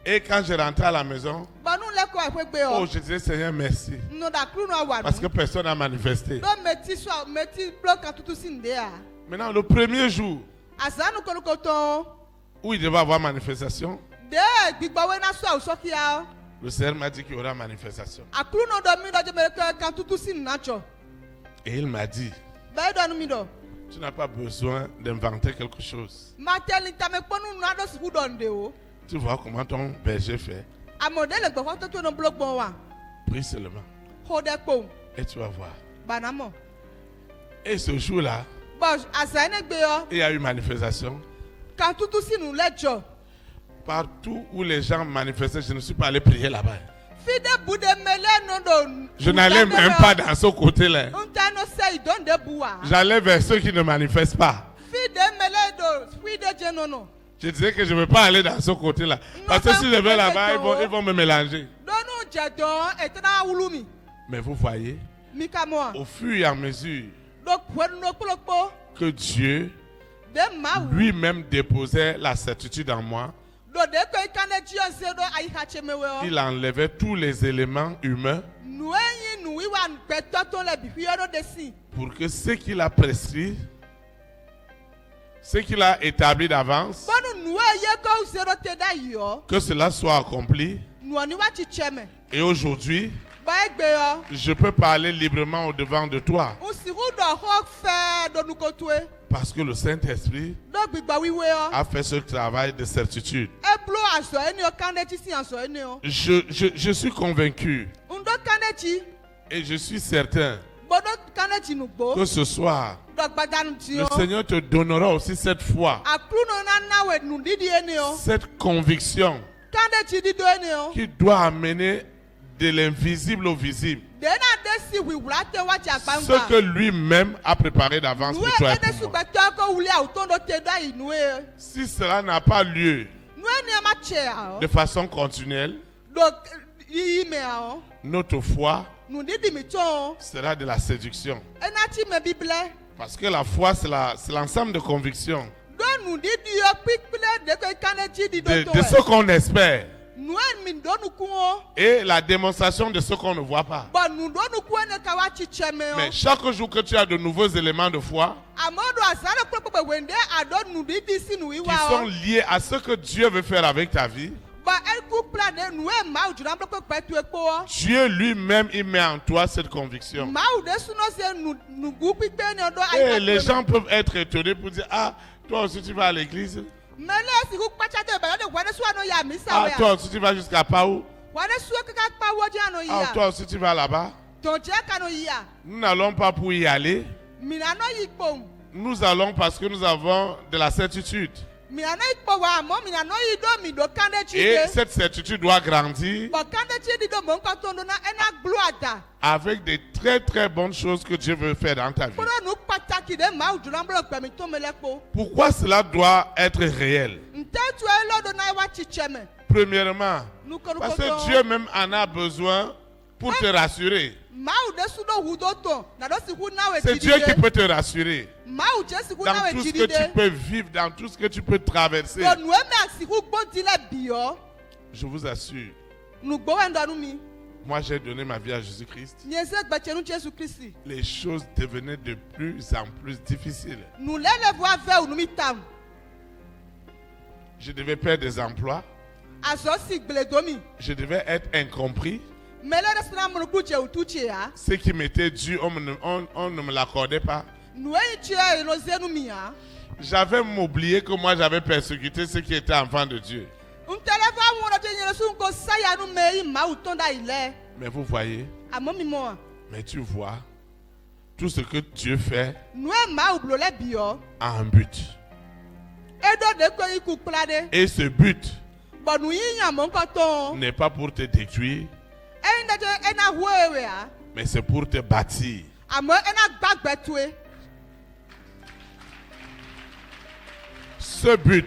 Et quand je rentrais à la maison, Ba nu le ko e gbe oh, o. je disais Seigneur, merci. No da kru no wa. Parce que personne n'a manifesté. Do meti so meti blo kan tutu sin de a. Maintenant, le premier jour Azanu ko ko ton. où il devait avoir manifestation, De gbigbo we na so awuso kia. le Seigneur m'a dit qu'il y aura manifestation. Akru no do mi do je mere kan tutu sin na cho. Et il m'a dit, Ba do nu mi do. tu n'as pas besoin d'inventer quelque chose. Ma teli ta me ponu na do siku do nde o. Tu vois comment ton berger fait. Amode le gbo to to no blo gbon wa. Prie seulement. Ho de po. Et tu vas voir. Banamo. Et ce jour-là, Bo azane gbe yo. il y a eu manifestation. Kan tutu sin le jo. Partout où les gens manifestaient, je ne suis pas allé prier là-bas. Fide bude mele no do. Je n'allais même pas dans ce côté-là. Unta no sei don de bua. J'allais vers ceux qui ne manifestent pas. Fide mele do. Fide je no no. Je disais que je ne veux pas aller dans ce côté-là. Parce que si je vais là-bas, ils vont me mélanger. Donu je don etna wulumi. Mais vous voyez, Mika mo. au fur et à mesure Do kwenu no kpolokpo. que Dieu De ma wu. lui-même déposait la certitude en moi, Do de ko ikane ji on se do ayi ha chemewe o. il enlevait tous les éléments humains Nu enyi nu wiwa gbeto to le bi yo do desi. pour que ce qu'il a prescrit, ce qu'il a établi d'avance, Bonu nu eye ko se do te da yo. que cela soit accompli. Nu oni wa chi cheme. Et aujourd'hui, Ba egbe yo. je peux parler librement au-devant de toi Usiru do ho fe do nu ko tue. parce que le Saint-Esprit Do gbigba wiwe yo. a fait ce travail de certitude. Eblo aso eni o kane chi si aso eni o. Je suis convaincu Ndo kane chi. et je suis certain Bodo kane chi nu gbo. que ce soir, Do gbadanu ti le o. Seigneur te donnera aussi cette foi, Akru no na nawe nu didi eni o. cette conviction Kane chi dido eni o. qui doit amener de l'invisible au visible. De na de si wi wula te wa chi Ce agbangba. que lui-même a préparé d'avance Nu pour toi et ede pour su moi. gbeto ko wuli auto do te da yi nu e. Si cela n'a pas lieu Nu eni ma che a o. de façon continuelle, Do yi me a o. notre foi Nu didi mi to o. sera de la séduction. Ena chi me bible. Parce que la foi, c'est l'ensemble de convictions, Do nu didi yo pikpile de ko kane chi di do to de e. ce qu'on espère Nu en mi do nu ku o. et la démonstration de ce qu'on ne voit pas. Bon nu do nu ku ene ka wa chi cheme o. Mais chaque jour que tu as de nouveaux éléments de foi Amodo azare kpekpe wende ado nu didi si nu qui iwa sont o. liés à ce que Dieu veut faire avec ta vie, Ba el ku plan de nu e ma ujura kpekpe tu ekpo o. Dieu lui-même, il met en toi cette conviction. Ma u de suno se nu gu pikpe ne do Et ayi. les gens peuvent être étonnés pour dire, ah, toi aussi tu vas à l'église. Mele si ku kpacha te ba de wade su ano ya mi sa Ah, we. toi aussi tu vas jusqu'à Paou. Wade su kaka pa wo je ano Ah, ya. toi aussi tu vas là-bas. To je ka no ya. Nous n'allons pas pour y aller. Mi na no yi pom. Nous allons parce que nous avons de la certitude. Miano ikpo wa mo miano ido mi do kande Et chide. cette certitude doit grandir Bo kande chide do mo nkotondo na ena gluada. avec des très très bonnes choses que Dieu veut faire dans ta vie. Poro nu pataki de ma uduna mbolo kwemi to melekpo. Pourquoi cela doit être réel? Ntetu elo do na wa chicheme. Premièrement, Nu kono parce que Dieu même en a besoin pour te rassurer. Ma ude sudo hudoto na do si hu na we C'est Dieu qui peut te rassurer Ma uche si hu dans na we tout ce que tu jidide. peux vivre, dans tout ce que tu peux traverser. Bo nu eme asi hu gbodi le bio. Je vous assure, Nu gbo wendo nu mi. moi j'ai donné ma vie à Jésus-Christ. Nyeze gbechenu Jesu Christi. Les choses devenaient de plus en plus difficiles. Nu lele vo ave nu mi tam. Je devais perdre des emplois. Azo si gbeledomi. Je devais être incompris. Mele de sna mo ku je utuche ya. Ce qui m'était dû, on ne me l'accordait pas. Nu e che e no zenu mi ya. J'avais m'oublié que moi j'avais persécuté ceux qui étaient enfants de Dieu. Ntelefa mo ro je nyere sun ko saya nu me yi ma utonda ile. Mais vous voyez, Amo mi mo. mais tu vois, tout ce que Dieu fait Nu e ma ublo le bio. a un but. Edo de ko yi ku plade. Et ce but Bo nu yi yan mo nkoton. n'est pas pour te détruire, E nda je ena huewe ya. mais c'est pour te bâtir. Amo ena gbagbetue. Ce but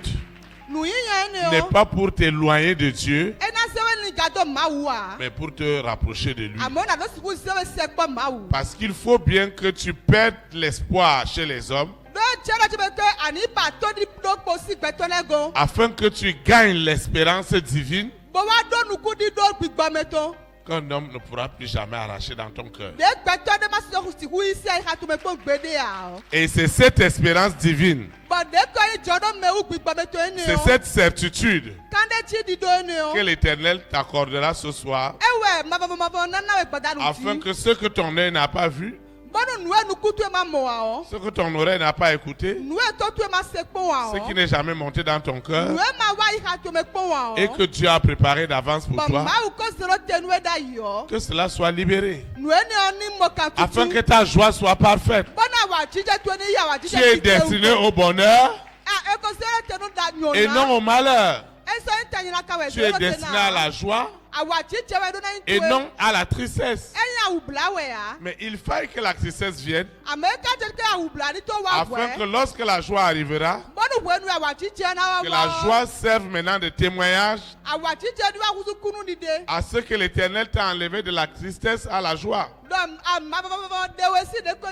Nu yi yan n'est ene o. pas pour t'éloigner de Dieu, Ena sewe ni gado ma wa. mais pour te rapprocher de lui. Amo na do si hu sewe se po ma wu. Parce qu'il faut bien que tu perdes l'espoir chez les hommes, Do chero je be ke ani ba to di do po si gbeto lego. afin que tu gagnes l'espérance divine Bo wa do nu ku di do gbigbo meto. qu'un homme ne pourra plus jamais arracher dans ton cœur. De gbeto de ma si hu isi ai ha to me po gbede ya. Et c'est cette espérance divine, Bo de ko yi jodo me wu gbigbo meto ene c'est o. cette certitude Kande chi di do ene o. que l'Éternel t'accordera ce soir, Ewe mavo na na we gbada nu afin ti. que ce que ton œil n'a pas vu, Bonu nu e nu kutu e ma mo wa o. ce que ton oreille n'a pas écouté, Nu e to tu e ma se po wa ce o. qui n'est jamais monté dans ton Nu cœur, e ma wa yi ha to me po wa o. et que Dieu a préparé d'avance pour Bo toi, ma u ko zero te nu e da yi o. que cela soit libéré, Nu e ne oni mo ka afin que tutu. ta joie soit parfaite. Bona wa jije to ni ya wa Tu jije es ti te destiné u. au bonheur Ah, e ko zero te nu da nyona. et non au malheur. E so yin tanyina ka we Tu es destiné à la joie Awa jije we do na yin et tu. non à la tristesse. Enya ubla we ya. Mais il faille que la tristesse vienne, Amerika je ke ubla ni to wa afin que we. lorsque la joie arrivera, Bonu we nu awa jije na wa. que la joie serve maintenant de témoignage Awa jije ni wa kuzu kunu ni de. à ce que l'Éternel t'a enlevé de la tristesse à la joie. Dom amababa de we si de ko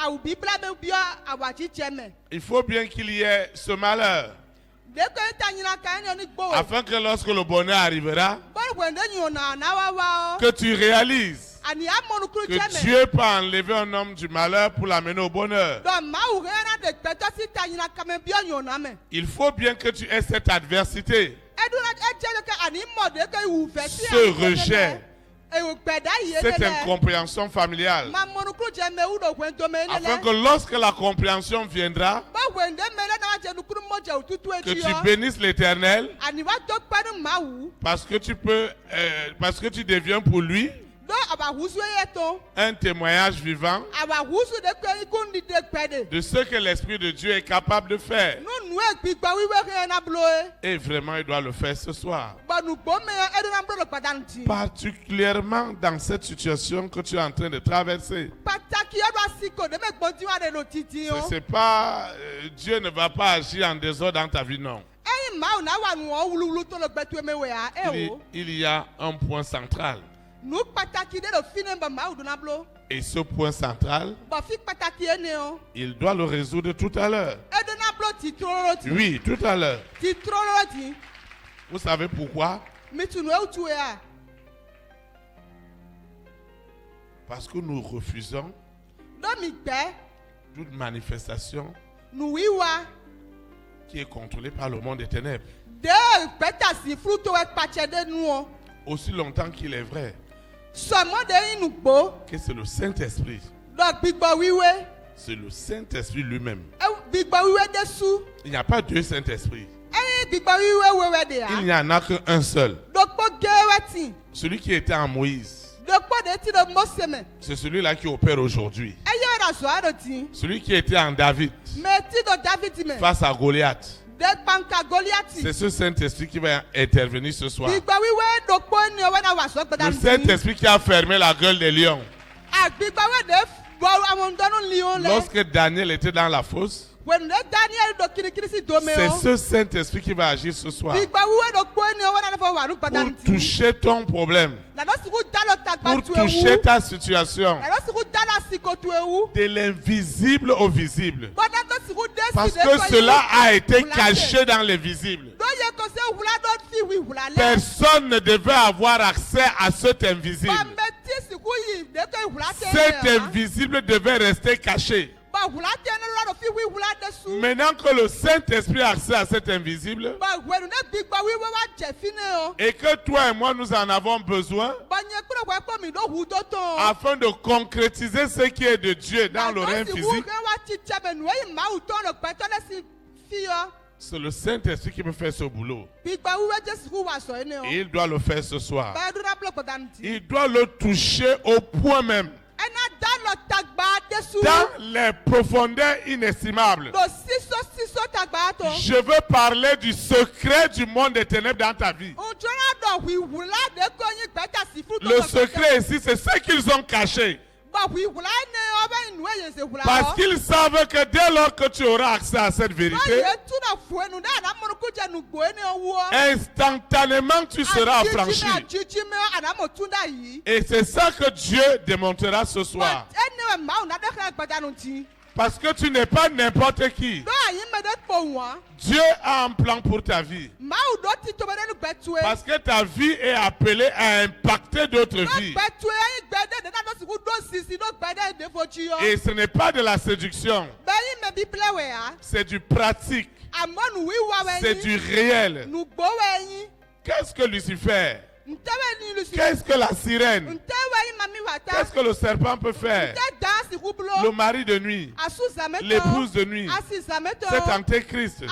awu bibla me bio awa jije me. Il faut bien qu'il y ait ce malheur, De ko tanyina ka ni oni gbo we. afin que lorsque le bonheur arrivera, Bonu we de nyona na wa o. que tu réalises Ani amonu kuru que jeme. Dieu peut enlever un homme du malheur pour l'amener au bonheur. Donc, ma ou rien de gbeto si tanyina ka me bio nyona me. Il faut bien que tu aies cette adversité, Eduna eje ke ani mo de ko wu fe si. ce rejet, E o gbeda yi cette ele. incompréhension familiale, Ma monu kuru jeme u do kwento me afin ele. que lorsque la compréhension viendra, Ba wende mele na wa je nu kuru mo je ututu que eji tu yo. bénisses l'Éternel, Ani wa do panu ma wu. parce que parce que tu deviens pour lui Do aba husu ye to. un témoignage vivant Aba husu de ko ikundi de gbede. de ce que l'Esprit de Dieu est capable de faire. Nu nu e gbigba wiwe ke na bloe. Et vraiment, il doit le faire ce soir. Ba nu gbo me eduna mbro lo gbada nti. Particulièrement dans cette situation que tu es en train de traverser. Pataki yo do asiko de me gbonti wa de lo titi yo. C'est pas, Dieu ne va pas agir en désordre dans ta vie, non. Eyin ma o na wa nu o wululu to lo gbetu me we a e o. Il y a un point central. Nu pataki de lo fine ba ma o do na blo. Et ce point central, Ba fi pataki ene o. il doit le résoudre tout à l'heure. E do na blo ti troro ti. Oui, tout à l'heure. Ti troro ti. Vous savez pourquoi? Mi tu nu e tu e a. Parce que nous refusons Do mi gbe toute manifestation nu wiwa. qui est contrôlée par le monde des ténèbres. De gbeta si fruto e pache de nu o. Aussi longtemps qu'il est vrai Somo de yin nu gbo. que c'est le Saint-Esprit, Do gbigbo wiwe. c'est le Saint-Esprit lui-même. E gbigbo wiwe de su. Il n'y a pas deux Saint-Esprits. Eyin gbigbo wiwe wewe de Il a. n'y en a qu'un seul. Do po gewe ti. Celui qui était en Moïse, Do po de ti do Mose me. c'est celui-là qui opère aujourd'hui. Eye ra so aro ti. Celui qui était en David Me ti do David me. face à Goliath, De de panka Goliath. C'est ce Saint-Esprit qui va intervenir ce soir. Gbigba wiwe dokpo ni owe na waso Le gbadanu. Saint-Esprit qui a fermé la gueule des lions. Agbigba we de bo awon donu lion le. Lorsque Daniel était dans la fosse, When de Daniel do kirikiri si do me c'est o. ce Saint-Esprit qui va agir ce soir Gbigba wiwe dokpo ni owe na fo waru pour gbadanu. toucher ton problème, Na do siku dalo tagba pour tu toucher ewu. ta situation, Na do siku dalo siko tu ewu. de l'invisible au visible. Bo na do siku de si Parce de que ko cela yi. a été Wula caché dans le visible. Do ye ko se wula do fi wi wula le. Personne ne devait avoir accès à cet invisible. Ba meti siku yi de ko wula te. Cet invisible devait rester caché. Ba wula te na do fi wi wula de su. Maintenant que le Saint-Esprit a accès à cet invisible Ba wenu ne gbigba wiwe wa je fine o. et que toi et moi nous en avons besoin Ba nye kuro kwa ko mi do hu do ton. afin de concrétiser ce qui est de Dieu dans le règne physique, c'est le Saint-Esprit qui peut faire ce boulot. Et il doit le faire ce soir. Il doit le toucher au point même, dans les profondeurs inestimables. Je veux parler du secret du monde des ténèbres dans ta vie. Le secret ici, c'est ce qu'ils ont caché. Parce qu'ils savent que dès lors que tu auras accès à cette vérité, instantanément tu seras affranchi. Et c'est ça que Dieu démontrera ce soir. Parce que tu n'es pas n'importe qui. Dieu a un plan pour ta vie. Parce que ta vie est appelée à impacter d'autres vies. Et ce n'est pas de la séduction. C'est du pratique. C'est du réel. Qu'est-ce que Lucifer? Qu'est-ce que la sirène? Qu'est-ce que le serpent peut faire? Le mari de nuit, l'épouse de nuit, cet antéchrist,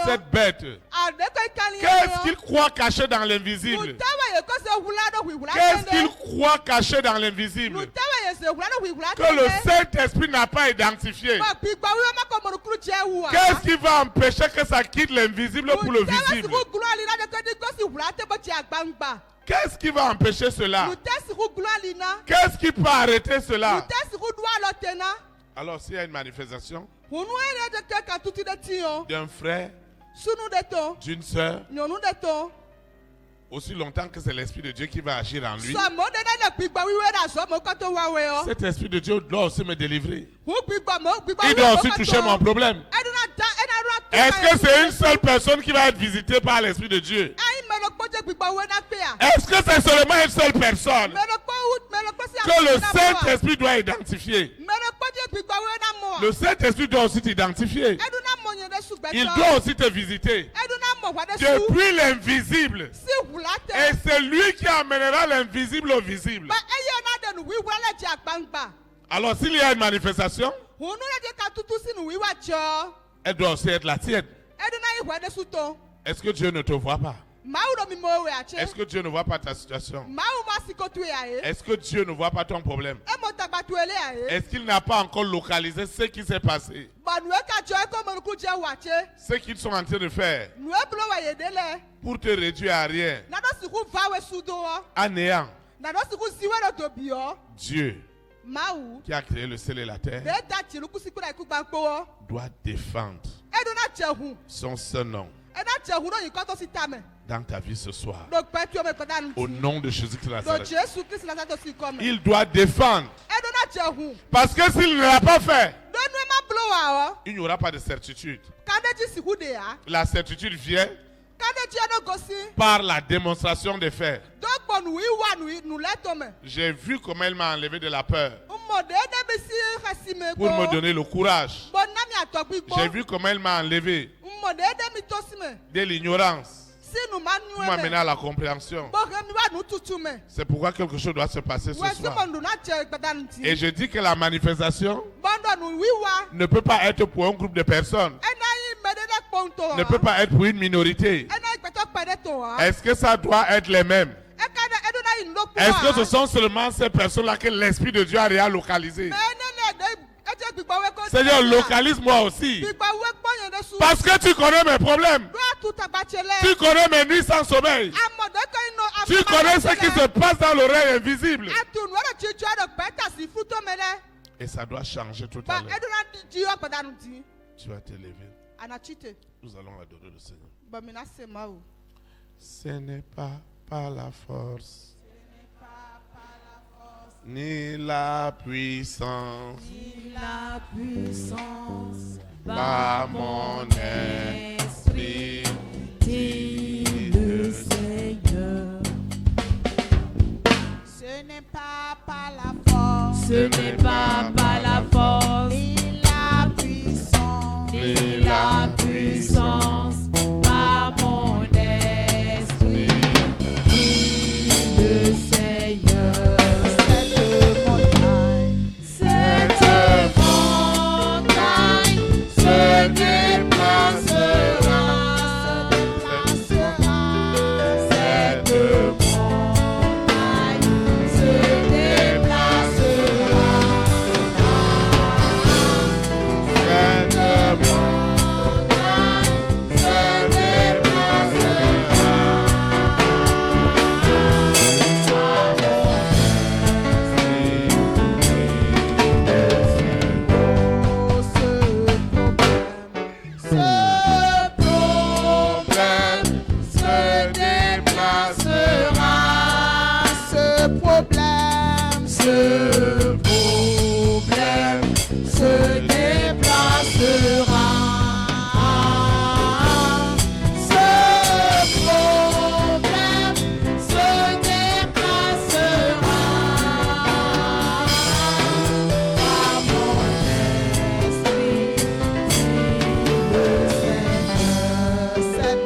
cette bête. Qu'est-ce qu'il croit caché dans l'invisible? Qu'est-ce qu'il croit caché dans l'invisible? Que le Saint-Esprit n'a pas identifié. Qu'est-ce qui va empêcher que ça quitte l'invisible pour le visible? Qu'est-ce qui va empêcher cela? Qu'est-ce qui peut arrêter cela? Alors s'il y a une manifestation d'un frère, d'une sœur, aussi longtemps que c'est l'Esprit de Dieu qui va agir en lui, cet Esprit de Dieu doit aussi me délivrer. Il doit aussi toucher mon problème. Est-ce que c'est une seule personne qui va être visitée par l'Esprit de Dieu? Est-ce que c'est seulement une seule personne que le Saint-Esprit doit identifier? Le Saint-Esprit doit aussi t'identifier. Il doit aussi te visiter depuis l'invisible. Et c'est lui qui amènera l'invisible au visible. Alors s'il y a une manifestation, elle doit aussi être la tienne. Est-ce que Dieu ne te voit pas? Est-ce que Dieu ne voit pas ta situation? Est-ce que Dieu ne voit pas ton problème? Est-ce qu'il n'a pas encore localisé ce qui s'est passé? Ce qu'ils sont en train de faire pour te réduire à rien, à néant. Dieu qui a créé le ciel et la terre doit défendre son seul nom dans ta vie ce soir. Au nom de Jésus-Christ de Nazareth. Il doit défendre. Parce que s'il ne l'a pas fait, il n'y aura pas de certitude. La certitude vient par la démonstration des faits. J'ai vu comment elle m'a enlevé de la peur pour me donner le courage. J'ai vu comment elle m'a enlevé de l'ignorance pour m'amener à la compréhension. C'est pourquoi quelque chose doit se passer ce soir. Et je dis que la manifestation ne peut pas être pour un groupe de personnes, ne peut pas être pour une minorité. Est-ce que ça doit être les mêmes? Est-ce que ce sont seulement ces personnes-là que l'Esprit de Dieu a réalocalisées? C'est-à-dire, localise-moi aussi. Parce que tu connais mes problèmes. Do tout abatele. Tu connais mes nuits sans sommeil. Amode ko ino. Tu connais ce qui se passe dans l'oreille invisible. Atu no re chichu ado peta si futo mele. Et ça doit changer tout Ba à l'heure. edona di o pada nu ti. Tu vas te lever. Anachite. Nous allons adorer le Seigneur. Ba mina se ma o. Ce n'est pas par la force. Ni la puissance, par mon esprit, dit le Seigneur. Ce n'est pas par la force, Ce n'est pas par la force, ni la puissance, ni la puissance, par mon esprit, dit le Seigneur. cette montagne Se déplacera, cette montagne se déplacera. cette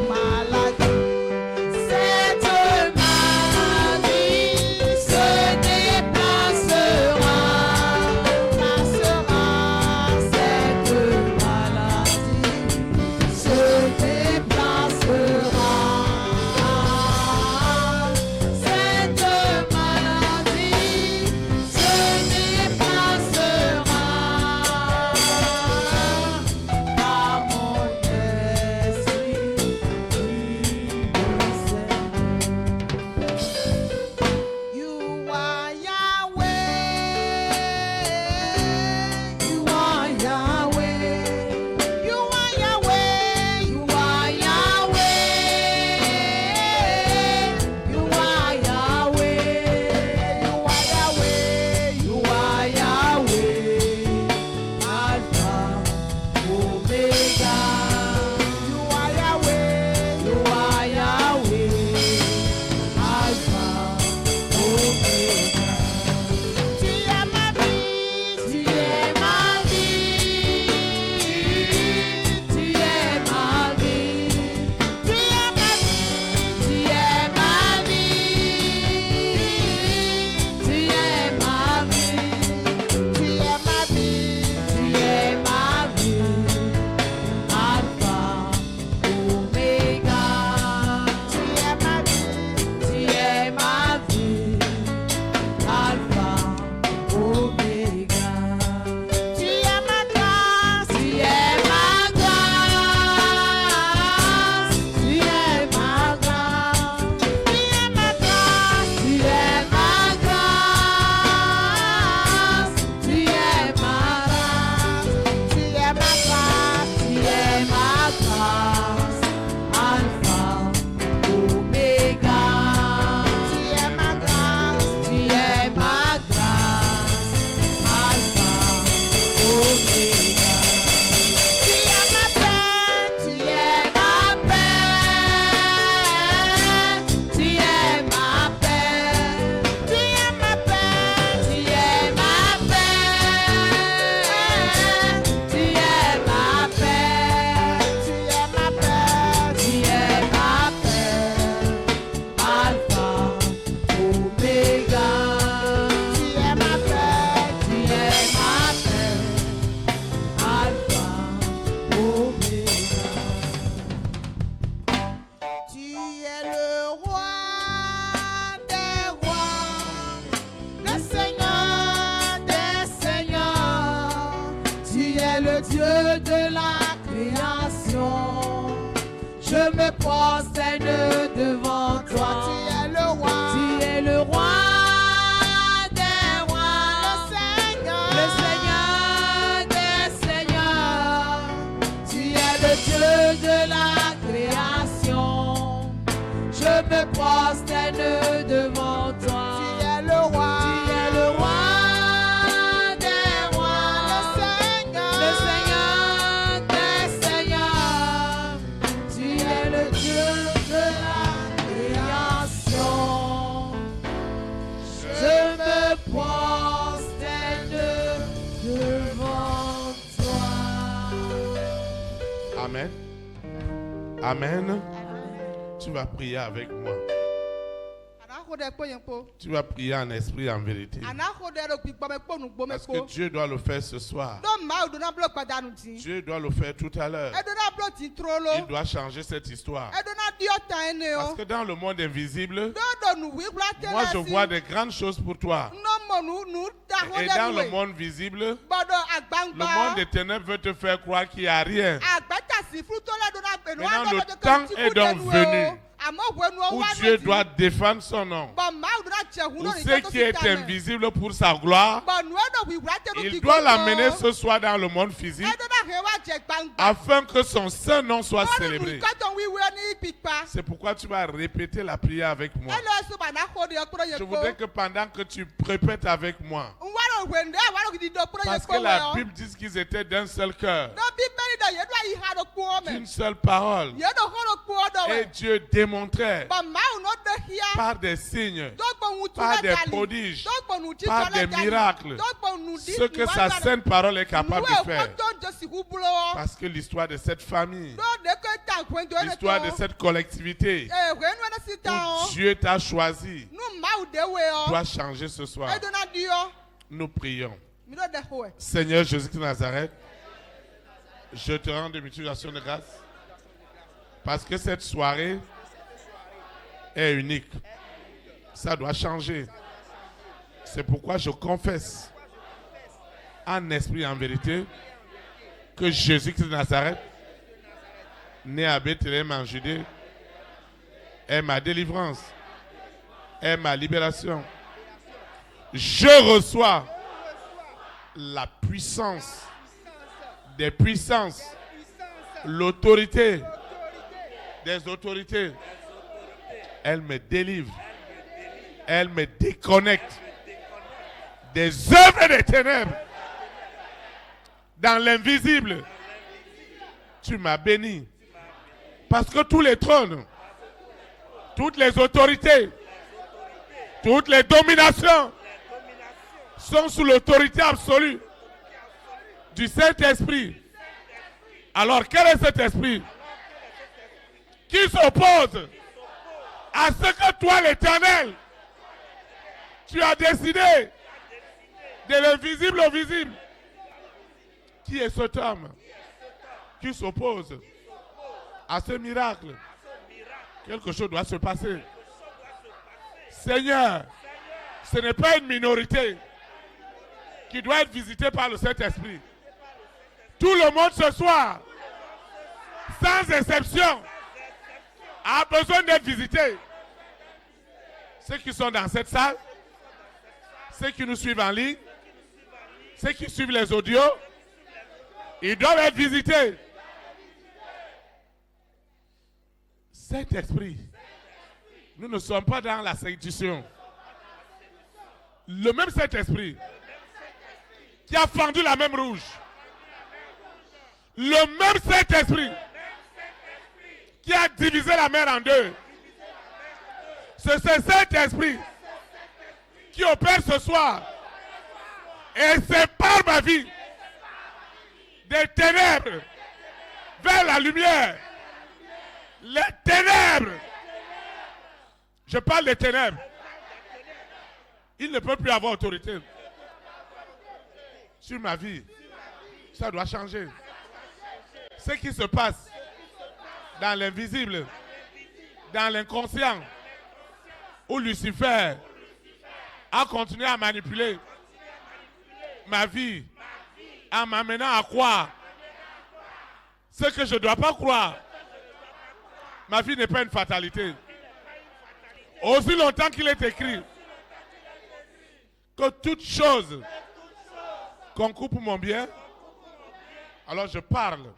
le Dieu de la création. Je me prosterne devant toi. Tu es le roi. Tu es le roi des rois, le Seigneur des seigneurs. Tu es le Dieu de la création. Je me prosterne devant toi. Tu es le roi. Tu es le roi des rois, le Seigneur des seigneurs. Tu es le Dieu de la création. Je me prosterne devant toi. Amen. Amen. Tu vas prier avec moi. Tu vas prier en esprit et en vérité. Parce que Dieu doit le faire ce soir. Dieu doit le faire tout à l'heure. Il doit changer cette histoire. Parce que dans le monde invisible, moi je vois des grandes choses pour toi. Et dans le monde visible, le monde des ténèbres veut te faire croire qu'il n'y a rien. Maintenant, le temps est donc venu où Dieu doit défendre son nom. Où ce qui est invisible pour sa gloire, il doit l'amener ce soir dans le monde physique afin que son saint nom soit célébré. C'est pourquoi tu vas répéter la prière avec moi. Je voudrais que pendant que tu répètes avec moi, parce que la Bible dit qu'ils étaient d'un seul cœur, d'une seule parole, et Dieu démontrait par des signes, par des prodiges, par des miracles, ce que sa sainte parole est capable de faire. Parce que l'histoire de cette famille, l'histoire de cette collectivité où Dieu t'a choisi, doit changer ce soir. Nous prions. Seigneur Jésus-Christ de Nazareth, je te rends de multiplication de grâce parce que cette soirée est unique. Ça doit changer. C'est pourquoi je confesse en esprit et en vérité que Jésus-Christ de Nazareth, né à Bethléem en Judée, est ma délivrance, est ma libération. Je reçois la puissance des puissances, l'autorité des autorités. Elle me délivre, elle me déconnecte des œuvres des ténèbres. Dans l'invisible, tu m'as béni. Parce que tous les trônes, toutes les autorités, toutes les dominations sont sous l'autorité absolue du Saint-Esprit. Alors quel est cet esprit qui s'oppose à ce que toi, l'Éternel, tu as décidé de l'invisible au visible? Qui est cet homme qui s'oppose à ce miracle? Quelque chose doit se passer. Seigneur, ce n'est pas une minorité qui doit être visitée par le Saint-Esprit. Tout le monde ce soir, sans exception, a besoin d'être visité. Ceux qui sont dans cette salle, ceux qui nous suivent en ligne, ceux qui suivent les audios, ils doivent être visités. Saint-Esprit, nous ne sommes pas dans la séduction. Le même Saint-Esprit qui a fendu la même rouge, le même Saint-Esprit qui a divisé la mer en deux, c'est ce Saint-Esprit qui opère ce soir et sépare ma vie des ténèbres vers la lumière. Les ténèbres, je parle des ténèbres, il ne peut plus avoir autorité sur ma vie. Ça doit changer. Ce qui se passe dans l'invisible, dans l'inconscient, où Lucifer a continué à manipuler ma vie en m'amenant à croire Ce que je ne dois pas croire. Ma vie n'est pas une fatalité. Aussi longtemps qu'il est écrit que toute chose concourt pour mon bien, alors je parle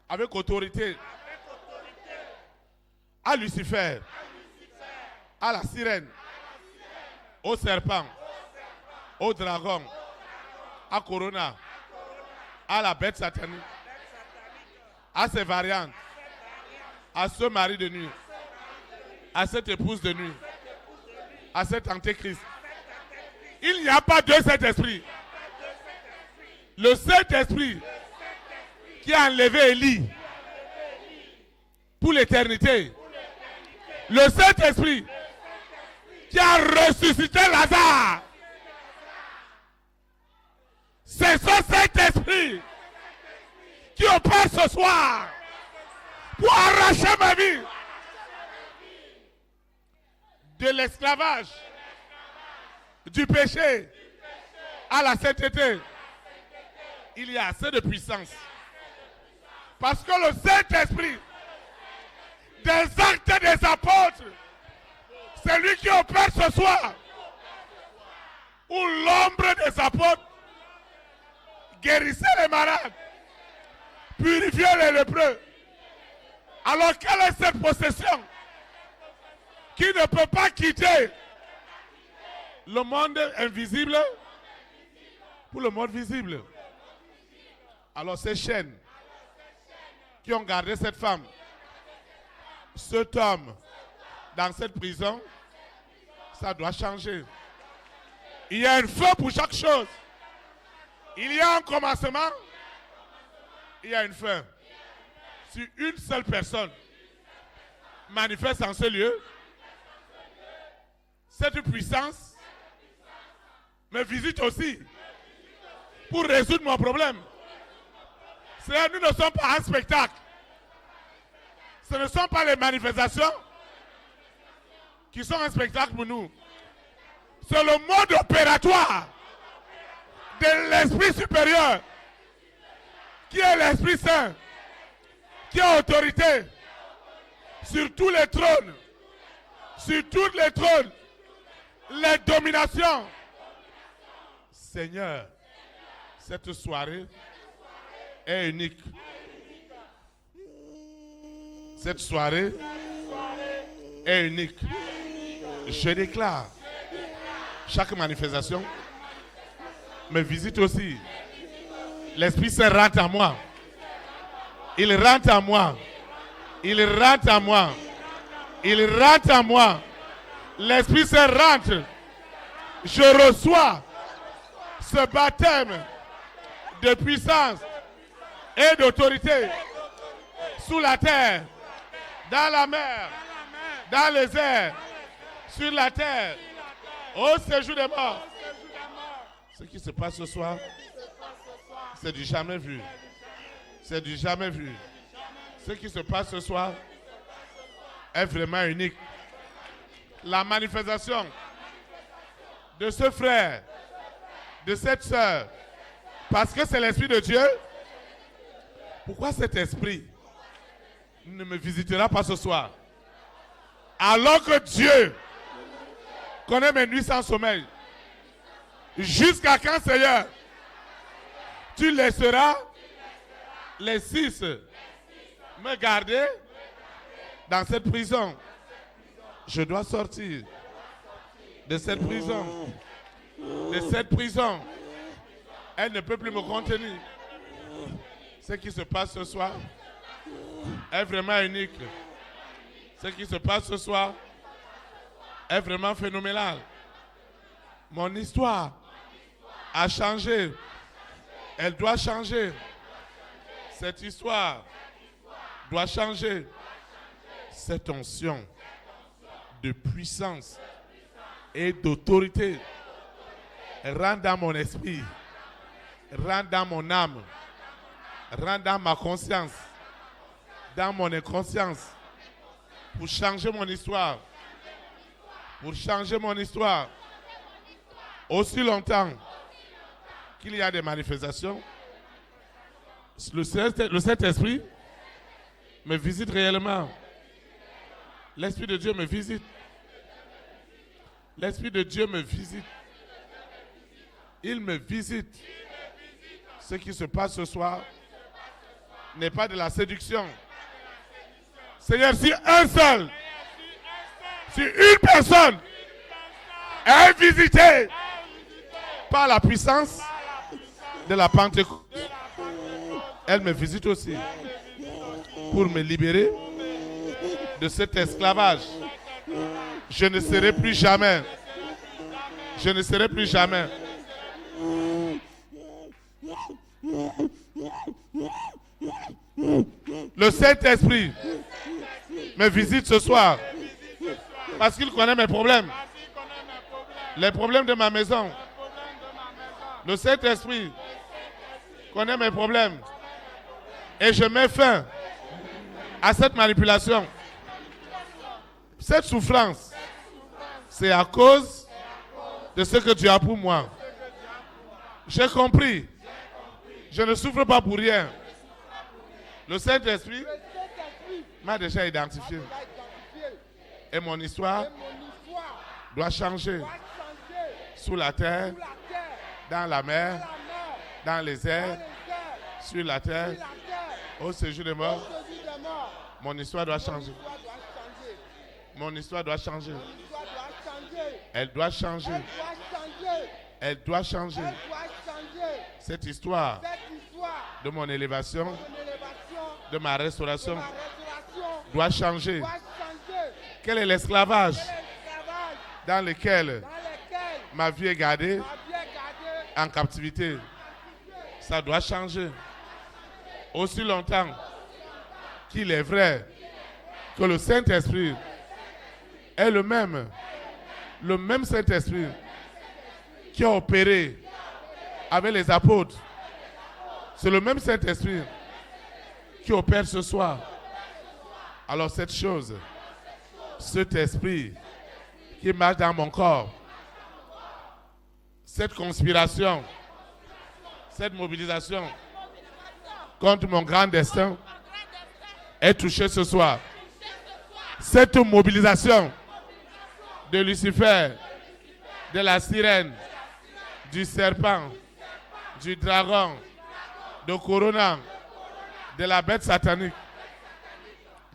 avec autorité à Lucifer, à la sirène, au serpent, au dragon, à Corona, à la bête satanique, à ses variantes, à ce mari de nuit, à cette épouse de nuit, à cet antéchrist. Il n'y a pas de Saint-Esprit. Le Saint-Esprit qui a enlevé Élie pour l'éternité. Le Saint-Esprit qui a ressuscité Lazare. C'est ce Saint-Esprit qui opère ce soir pour arracher ma vie de l'esclavage, du péché à la sainteté. Il y a assez de puissance. Parce que le Saint-Esprit des actes des apôtres, c'est lui qui opère ce soir. Où l'ombre des apôtres guérissait les malades, purifiait les lépreux. Alors quelle est cette possession qui ne peut pas quitter le monde invisible pour le monde visible? Alors ces chaînes qui ont gardé cette femme, cet homme dans cette prison, ça doit changer. Il y a un feu pour chaque chose. Il y a un commencement, il y a une fin. Si une seule personne manifeste en ce lieu, cette puissance me visite aussi pour résoudre mon problème. Nous ne sommes pas un spectacle. Ce ne sont pas les manifestations qui sont un spectacle pour nous. C'est le mode opératoire de l'Esprit supérieur qui est l'Esprit Saint, qui a autorité sur tous les trônes, sur toutes les trônes, les dominations. Seigneur, cette soirée est unique. Cette soirée est unique. Je déclare, chaque manifestation me visite aussi. L'Esprit Saint rentre en moi. Il rentre en moi. Il rentre en moi. Il rentre en moi. L'Esprit Saint rentre. Je reçois ce baptême de puissance et d'autorité sous la terre, dans la mer, dans les airs, sur la terre, au séjour des morts. Ce qui se passe ce soir, c'est du jamais vu. C'est du jamais vu. Ce qui se passe ce soir est vraiment unique. La manifestation de ce frère, de cette sœur, parce que c'est l'Esprit de Dieu. Pourquoi cet esprit ne me visitera pas ce soir? Alors que Dieu connaît mes nuits sans sommeil. Jusqu'à quand, Seigneur, tu laisseras les 6 me garder dans cette prison? Je dois sortir de cette prison. De cette prison. Elle ne peut plus me contenir. Ce qui se passe ce soir est vraiment unique. Ce qui se passe ce soir est vraiment phénoménal. Mon histoire a changé. Elle doit changer. Cette histoire doit changer. Cette onction de puissance et d'autorité rentre dans mon esprit, rentre dans mon âme, rentre dans ma conscience, dans mon inconscience, pour changer mon histoire. Pour changer mon histoire. Aussi longtemps qu'il y a des manifestations, Le Saint-Esprit me visite réellement. L'Esprit de Dieu me visite. L'Esprit de Dieu me visite. Il me visite. Ce qui se passe ce soir n'est pas de la séduction. Seigneur, si un seul, si une personne est visitée par la puissance de la Pentecôte, elle me visite aussi pour me libérer de cet esclavage. Je ne serai plus jamais. Je ne serai plus jamais. Le Saint-Esprit me visite ce soir parce qu'il connaît mes problèmes. Les problèmes de ma maison. Le Saint-Esprit connaît mes problèmes. Et je mets fin à cette manipulation. Cette souffrance, c'est à cause de ce que tu as pour moi. J'ai compris. Je ne souffre pas pour rien. Le Saint-Esprit m'a déjà identifié. Et mon histoire doit changer. Sous la terre, dans la mer, dans les airs, sur la terre, au séjour des morts. Mon histoire doit changer. Mon histoire doit changer. Elle doit changer. Elle doit changer. Cette histoire de mon élévation, de ma restauration, doit changer. Quel est l'esclavage dans lequel ma vie est gardée en captivité? Ça doit changer. Aussi longtemps qu'il est vrai que le Saint-Esprit est le même Saint-Esprit qui a opéré avec les apôtres. C'est le même Saint-Esprit qui opère ce soir. Alors cette chose, cet esprit qui marche dans mon corps, cette conspiration, cette mobilisation contre mon grand destin est touchée ce soir. Cette mobilisation de Lucifer, de la sirène, du serpent, du dragon, de Corona, de la bête satanique,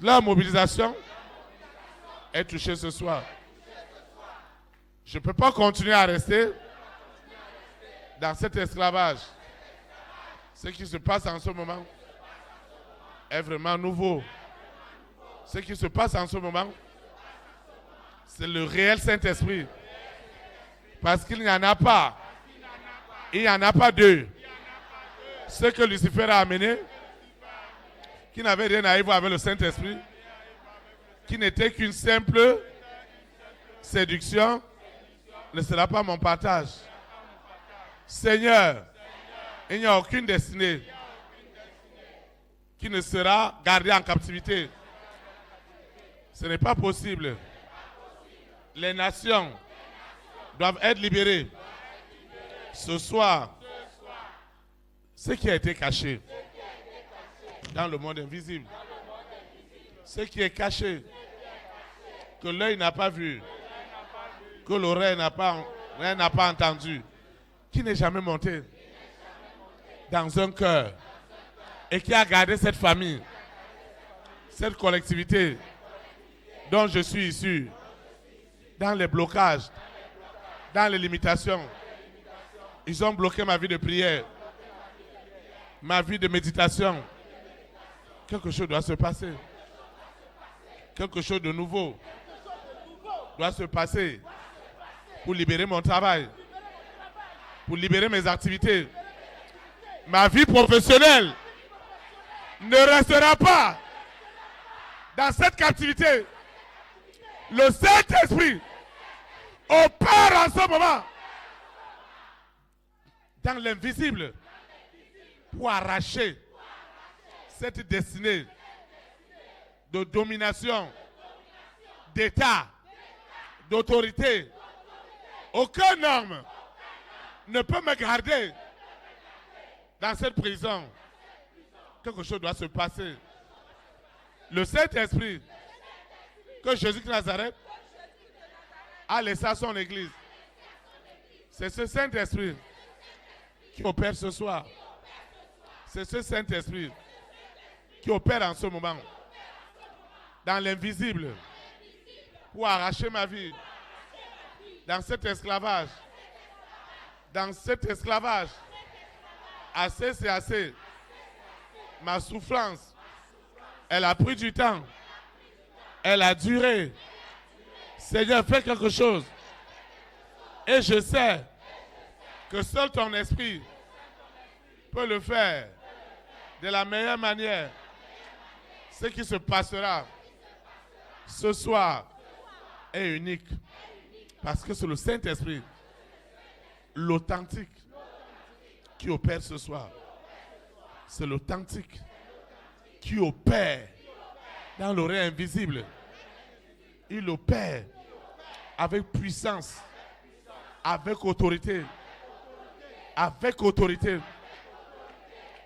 la mobilisation est touchée ce soir. Je ne peux pas continuer à rester dans cet esclavage. Ce qui se passe en ce moment est vraiment nouveau. Ce qui se passe en ce moment, c'est le réel Saint-Esprit. Parce qu'il n'y en a pas. Il n'y en a pas deux. Ce que Lucifer a amené, qui n'avait rien à voir avec le Saint-Esprit, qui n'était qu'une simple séduction, ne sera pas mon partage. Seigneur, il n'y a aucune destinée qui ne sera gardée en captivité. Ce n'est pas possible. Les nations doivent être libérées. Ce soir, ce qui a été caché dans le monde invisible, ce qui est caché, que l'œil n'a pas vu, que l'oreille n'a pas entendu, qui n'est jamais monté dans un cœur et qui a gardé cette famille, cette collectivité dont je suis issu, dans les blocages, dans les limitations. Ils ont bloqué ma vie de prière, ma vie de méditation. Quelque chose doit se passer. Quelque chose de nouveau doit se passer pour libérer mon travail, pour libérer mes activités. Ma vie professionnelle ne restera pas dans cette captivité. Le Saint-Esprit opère en ce moment dans l'invisible pour arracher cette destinée de domination, d'État, d'autorité. Aucun homme ne peut me garder dans cette prison. quelque chose doit se passer. Le Saint-Esprit que Jésus de Nazareth a laissé à son église. C'est ce Saint-Esprit qui opère ce soir. C'est ce Saint-Esprit qui opère en ce moment dans l'invisible pour arracher ma vie dans cet esclavage. Dans cet esclavage, assez c'est assez. Ma souffrance, elle a pris du temps. Elle a duré. Seigneur, fais quelque chose. Et je sais que seul ton esprit peut le faire de la meilleure manière. Ce qui se passera ce soir est unique. Parce que c'est le Saint-Esprit, l'authentique, qui opère ce soir. C'est l'authentique qui opère dans l'oreille invisible. Il opère avec puissance, avec autorité. Avec autorité.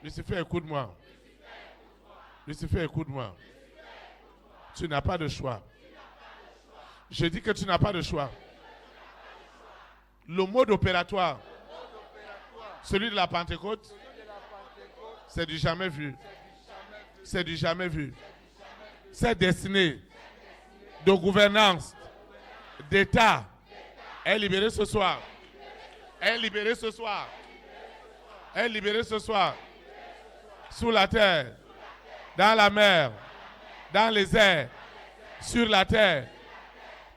Lucifer, écoute-moi. Lucifer, écoute-moi. Tu n'as pas de choix. Je dis que tu n'as pas de choix. Le mode opératoire, celui de la Pentecôte, c'est du jamais vu. C'est du jamais vu. Cette destinée de gouvernance, d'État, est libérée ce soir. Est libérée ce soir. Est libérée ce soir. Sous la terre, dans la mer, dans les airs, sur la terre.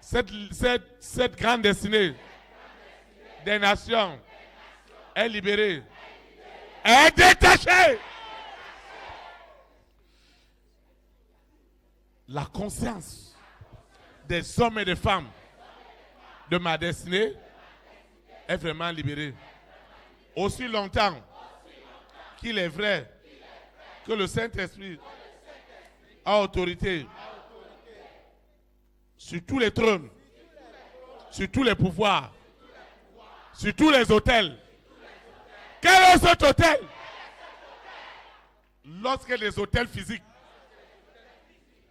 Cette grande destinée des nations est libérée, est détachée. La conscience des hommes et des femmes de ma destinée est vraiment libérée. Aussi longtemps qu'il est vrai que le Saint-Esprit a autorité sur tous les trônes, sur tous les pouvoirs, sur tous les hôtels. Quel est cet hôtel? Lorsque les hôtels physiques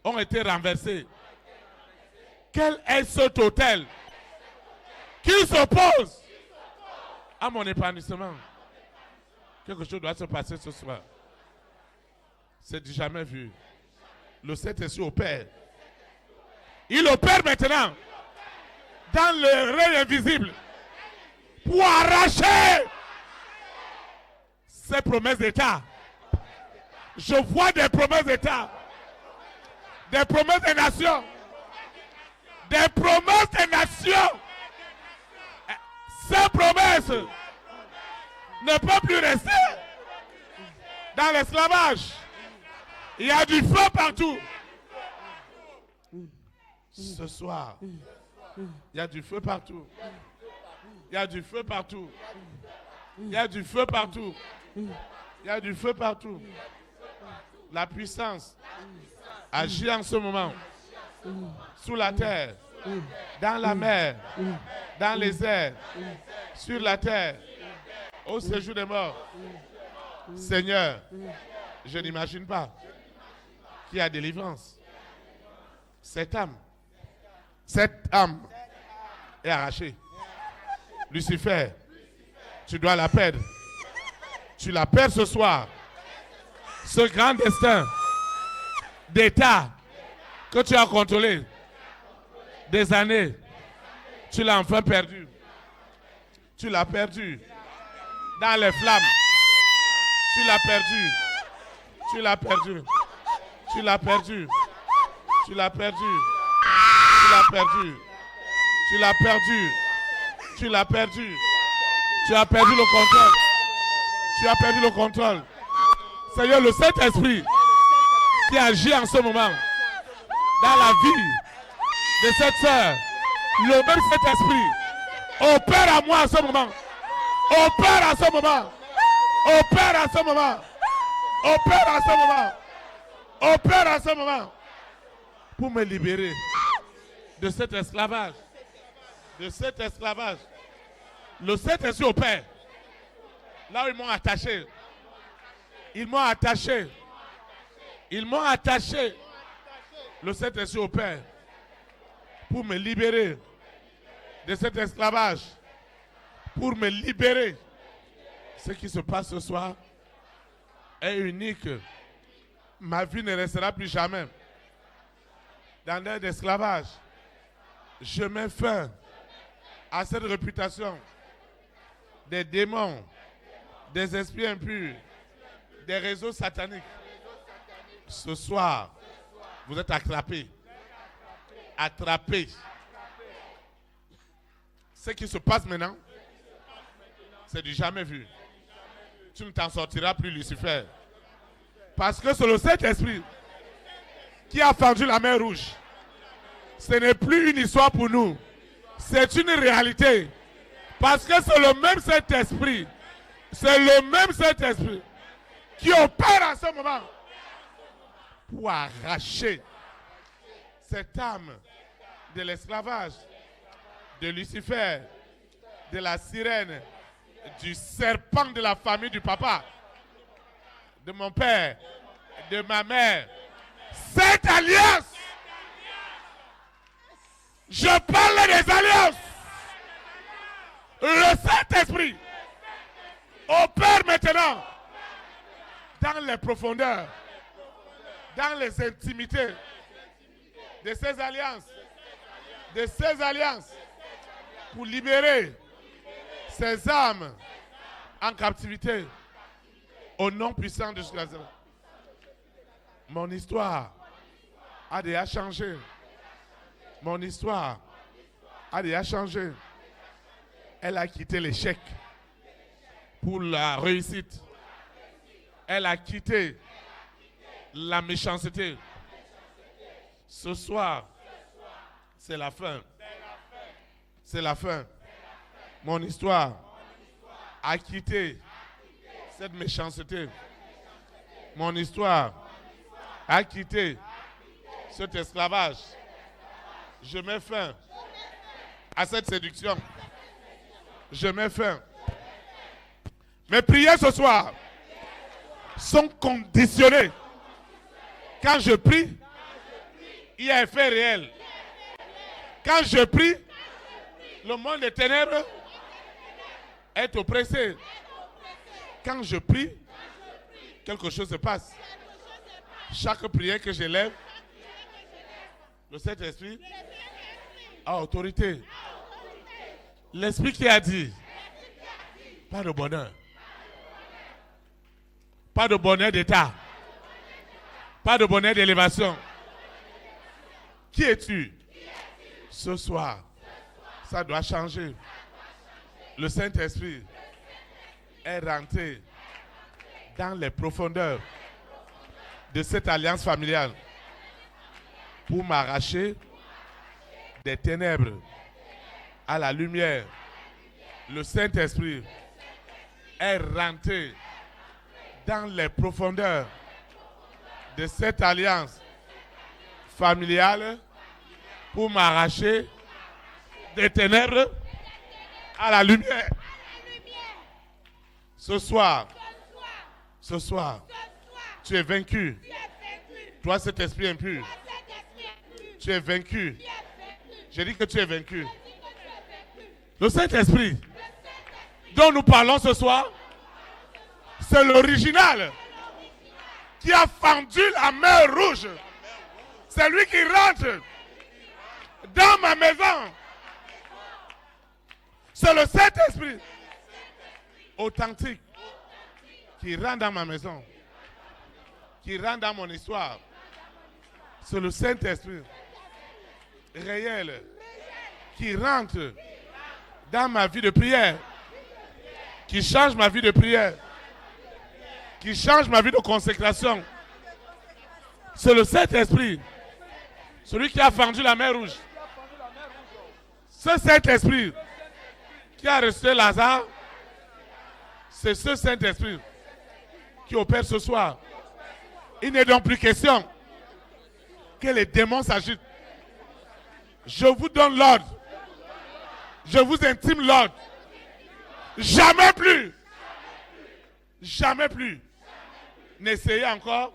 ont été renversés, quel est cet hôtel qui s'oppose à mon épanouissement? Quelque chose doit se passer ce soir. C'est du jamais vu. Le Saint-Esprit opère. Il opère maintenant dans le règne invisible pour arracher ces promesses d'État. Je vois des promesses d'État, des promesses des nations, des promesses des nations. Ces promesses ne peuvent plus rester dans l'esclavage. Il y a du feu partout. Ce soir, il y a du feu partout. Il y a du feu partout. Il y a du feu partout. Il y a du feu partout. La puissance agit en ce moment. Sous la terre, dans la mer, dans les airs, sur la terre, au séjour des morts. Seigneur, je n'imagine pas qu'il y a délivrance. Cette âme est arrachée. Lucifer, tu dois la perdre. Tu la perds ce soir. Ce grand destin d'État que tu as contrôlé des années, tu l'as enfin perdu. Tu l'as perdu dans les flammes. Tu l'as perdu. Tu l'as perdu. Tu l'as perdu. Tu l'as perdu. Tu l'as perdu. Tu l'as perdu. Tu l'as perdu. Tu as perdu le contrôle. Tu as perdu le contrôle. Seigneur, le Saint-Esprit qui agit en ce moment dans la vie de cette sœur, le même Saint-Esprit opère à moi en ce moment. Opère à ce moment. Opère à ce moment. Opère à ce moment. Opère à ce moment. Pour me libérer de cet esclavage. De cet esclavage. Le Saint-Esprit opère. Là où ils m'ont attaché. Ils m'ont attaché Ils m'ont attaché le Saint-Esprit au Père pour me libérer de cet esclavage, pour me libérer. Ce qui se passe ce soir est unique. Ma vie ne restera plus jamais dans l'air d'esclavage. Je mets fin à cette réputation des démons, des esprits impurs, des réseaux sataniques. Ce soir, vous êtes attrapés. Attrapés. Ce qui se passe maintenant, c'est du jamais vu. Tu ne t'en sortiras plus, Lucifer. Parce que c'est le Saint-Esprit qui a fendu la mer Rouge. Ce n'est plus une histoire pour nous. C'est une réalité. Parce que c'est le même Saint-Esprit. C'est le même Saint-Esprit qui opère en ce moment pour arracher cette âme de l'esclavage, de Lucifer, de la sirène, du serpent de la famille du papa, de mon père, de ma mère. Cette alliance, je parle des alliances. Le Saint-Esprit opère maintenant dans les profondeurs, dans les intimités de ces alliances, pour libérer ces âmes en captivité au nom puissant de Jésus. Mon histoire a déjà changé. Mon histoire a déjà changé. Elle a quitté l'échec pour la réussite. Elle a quitté la méchanceté. Ce soir, c'est la fin. C'est la fin. Mon histoire a quitté cette méchanceté. Mon histoire a quitté cet esclavage. Je mets fin à cette séduction. Je mets fin. Mes prières ce soir sont conditionnées. Quand je prie, il y a effet réel. Quand je prie, le monde des ténèbres est oppressé. Quand je prie, quelque chose se passe. Chaque prière que j'élève, le Saint-Esprit a autorité. L'Esprit qui a dit, pas de bonheur. Pas de bonheur d'état. Pas de bonheur d'élévation. Qui es-tu? Ce soir, ça doit changer. Le Saint-Esprit est rentré dans les profondeurs de cette alliance familiale pour m'arracher des ténèbres à la lumière. Le Saint-Esprit est rentré dans les profondeurs de cette alliance familiale pour m'arracher des ténèbres à la lumière. Ce soir, tu es vaincu. Toi, cet esprit impur, tu es vaincu. J'ai dit que tu es vaincu. Le Saint-Esprit dont nous parlons ce soir, c'est l'original qui a fendu la mer Rouge. C'est lui qui rentre dans ma maison. C'est le Saint-Esprit authentique qui rentre dans ma maison, qui rentre dans mon histoire. C'est le Saint-Esprit réel qui rentre dans ma vie de prière, qui change ma vie de prière, qui change ma vie de consécration. C'est le Saint-Esprit, celui qui a fendu la mer Rouge. Ce Saint-Esprit qui a ressuscité Lazare, c'est ce Saint-Esprit qui opère ce soir. Il n'est donc plus question que les démons s'agitent. Je vous donne l'ordre. Je vous intime l'ordre. Jamais plus. Jamais plus. N'essayez encore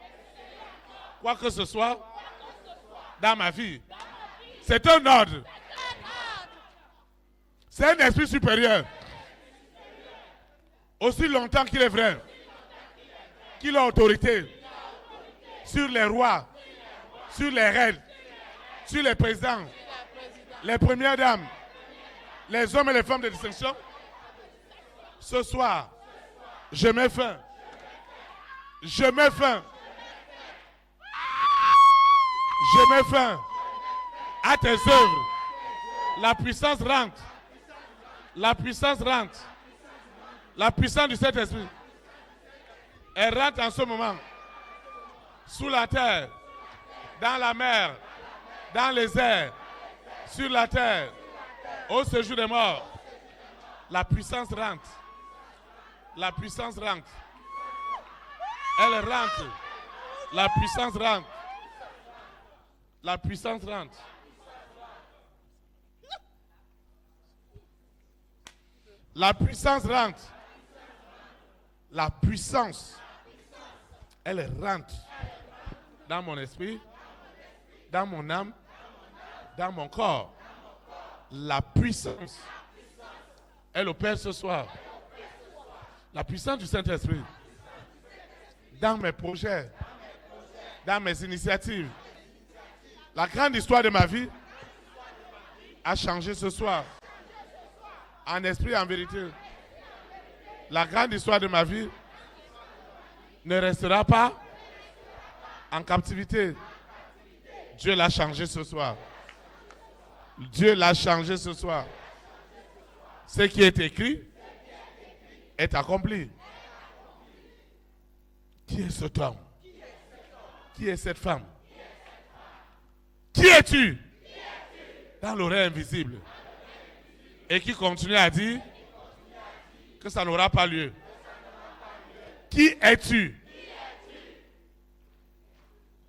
quoi que ce soit dans ma vie. C'est un ordre. C'est un esprit supérieur. Aussi longtemps qu'il est vrai, qu'il a autorité sur les rois, sur les reines, sur les présidents, les premières dames, les hommes et les femmes de distinction. Ce soir, je mets fin. Je mets fin. Je mets fin à tes œuvres. La puissance rentre. La puissance rentre. La puissance du Saint-Esprit. Elle rentre en ce moment. Sous la terre, dans la mer, dans les airs, sur la terre, au séjour des morts. La puissance rentre. La puissance rentre. Elle rentre. La puissance rentre. La puissance rentre. La puissance rentre. La puissance, elle rentre dans mon esprit, dans mon âme, dans mon corps. La puissance, elle opère ce soir. La puissance du Saint-Esprit dans mes projets, dans mes initiatives. La grande histoire de ma vie a changé ce soir. En esprit et en vérité. La grande histoire de ma vie ne restera pas en captivité. Dieu l'a changé ce soir. Dieu l'a changé ce soir. Ce qui est écrit est accompli. Qui est cet homme? Qui est cette femme? Qui es-tu? Dans l'oreille invisible. Et qui continue à dire que ça n'aura pas lieu. Qui es-tu?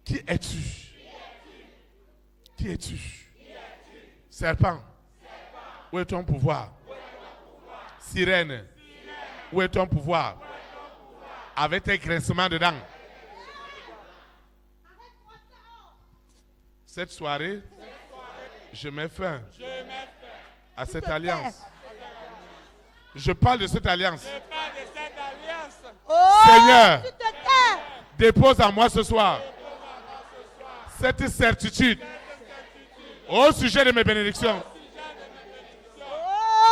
Qui es-tu? Qui es-tu? Serpent, où est ton pouvoir? Sirène, où est ton pouvoir? Avec tes grincements dedans. Cette soirée, je mets fin à cette alliance. Je parle de cette alliance. Seigneur, dépose en moi ce soir cette certitude au sujet de mes bénédictions.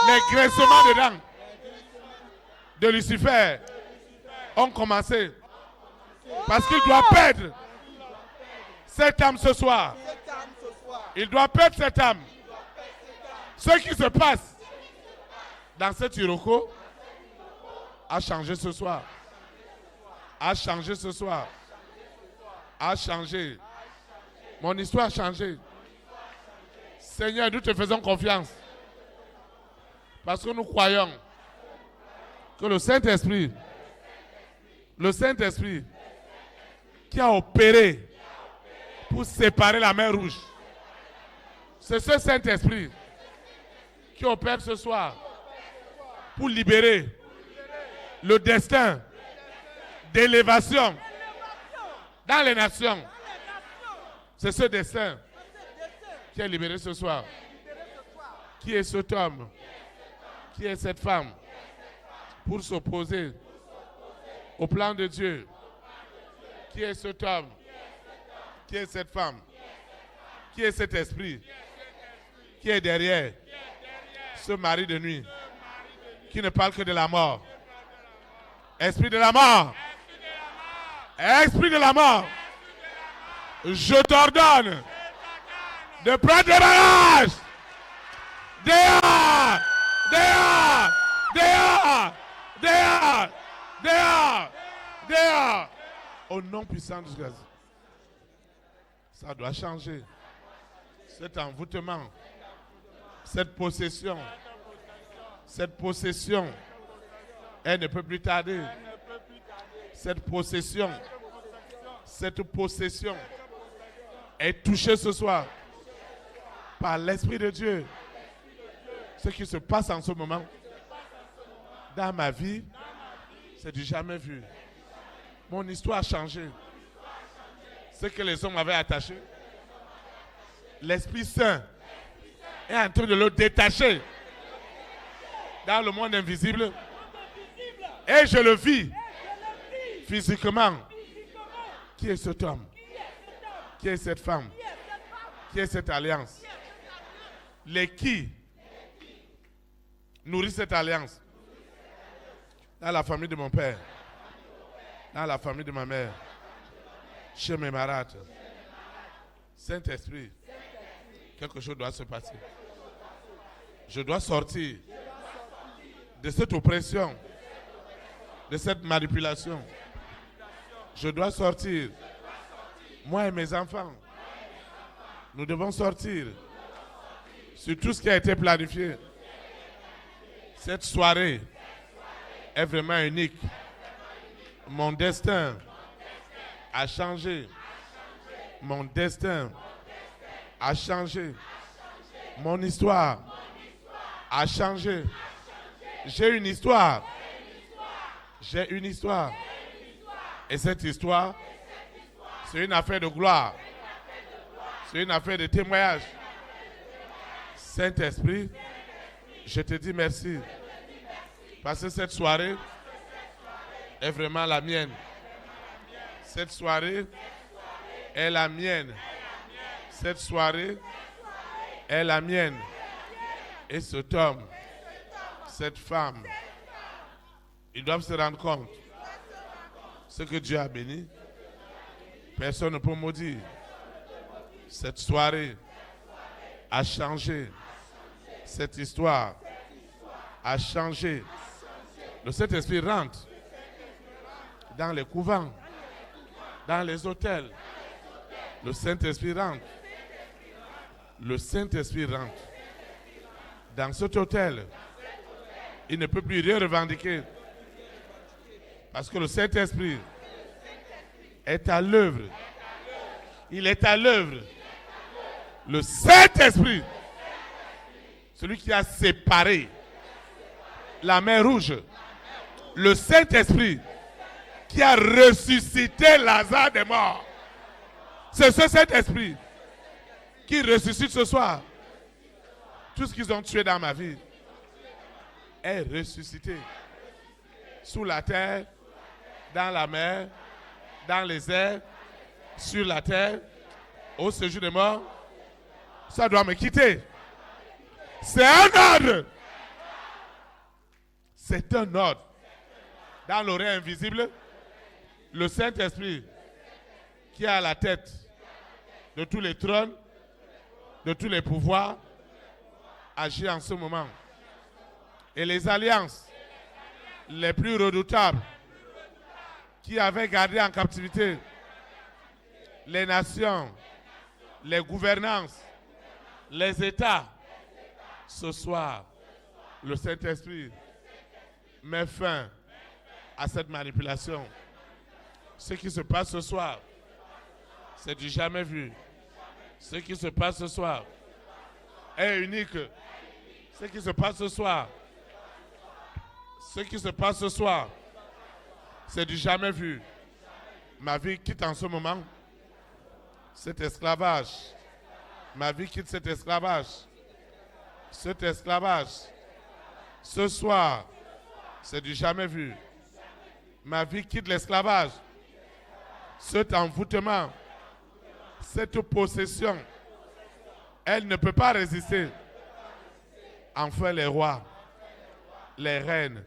Les graissements dedans de Lucifer ont commencé parce qu'il doit perdre cette âme ce soir. Il doit perdre cette âme. Ce qui se passe dans cet Iroko a changé ce soir. A changé ce soir. A changé. Mon histoire a changé. Seigneur, nous te faisons confiance. Parce que nous croyons que le Saint-Esprit qui a opéré pour séparer la mer Rouge, c'est ce Saint-Esprit qui opère ce soir pour libérer le destin d'élévation dans les nations. C'est ce destin qui est libéré ce soir. Qui est cet homme? Qui est cette femme? Pour s'opposer au plan de Dieu. Qui est cet homme? Qui est cette femme? Qui est cet esprit? Qui est derrière ce mari de nuit qui ne parle que de la mort? Esprit de la mort! Esprit de la mort! Je t'ordonne de prendre des bagages! Dehors! Dehors! Dehors! Dehors! Dehors! Dehors! Au nom puissant de Jésus. Ça doit changer. Cet envoûtement, cette possession, elle ne peut plus tarder. Cette possession est touchée ce soir par l'Esprit de Dieu. Ce qui se passe en ce moment dans ma vie, c'est du jamais vu. Mon histoire a changé. Ce que les hommes avaient attaché, l'Esprit Saint est en train de le détacher dans le monde invisible. Et je le vis physiquement. Qui est cet homme? Qui est cette femme? Qui est cette alliance? Les qui nourrissent cette alliance? Dans la famille de mon père, dans la famille de ma mère, chez mes marâtres. Saint-Esprit, quelque chose doit se passer. Je dois sortir de cette oppression, de cette manipulation. Je dois sortir. Moi et mes enfants, nous devons sortir sur tout ce qui a été planifié. Cette soirée est vraiment unique. Mon destin a changé. Mon destin a changé. Mon histoire a changé. J'ai une histoire. J'ai une histoire. Et cette histoire, c'est une affaire de gloire. C'est une affaire de témoignage. Saint-Esprit, je te dis merci. Parce que cette soirée est vraiment la mienne. Cette soirée est la mienne. Cette soirée est la mienne. Et cet homme, cette femme, ils doivent se rendre compte. Ce que Dieu a béni, personne ne peut maudire. Cette soirée a changé. Cette histoire a changé. Le Saint-Esprit rentre dans les couvents, dans les hôtels. Le Saint-Esprit rentre. Le Saint-Esprit rentre. Dans cet hôtel, il ne peut plus rien revendiquer. Parce que le Saint-Esprit est à l'œuvre. Il est à l'œuvre. Le Saint-Esprit, celui qui a séparé la mer Rouge. Le Saint-Esprit qui a ressuscité Lazare des morts. C'est ce Saint-Esprit qui ressuscite ce soir. Tout ce qu'ils ont tué dans ma vie est ressuscité. Sous la terre, dans la mer, dans les airs, sur la terre, au séjour des morts. Ça doit me quitter. C'est un ordre. C'est un ordre. Dans l'oreille invisible, le Saint-Esprit qui est à la tête de tous les trônes, de tous les pouvoirs, agit en ce moment. Et les alliances les plus redoutables qui avaient gardé en captivité les nations, les gouvernances, les États, ce soir, le Saint-Esprit met fin à cette manipulation. Ce qui se passe ce soir, c'est du jamais vu. Ce qui se passe ce soir est unique. Ce qui se passe ce soir, c'est du jamais vu. Ma vie quitte en ce moment cet esclavage. Ma vie quitte cet esclavage. Cet esclavage, ce soir, c'est du jamais vu. Ma vie quitte l'esclavage. Cet envoûtement, cette possession, elle ne peut pas résister. Enfin, les rois, les reines,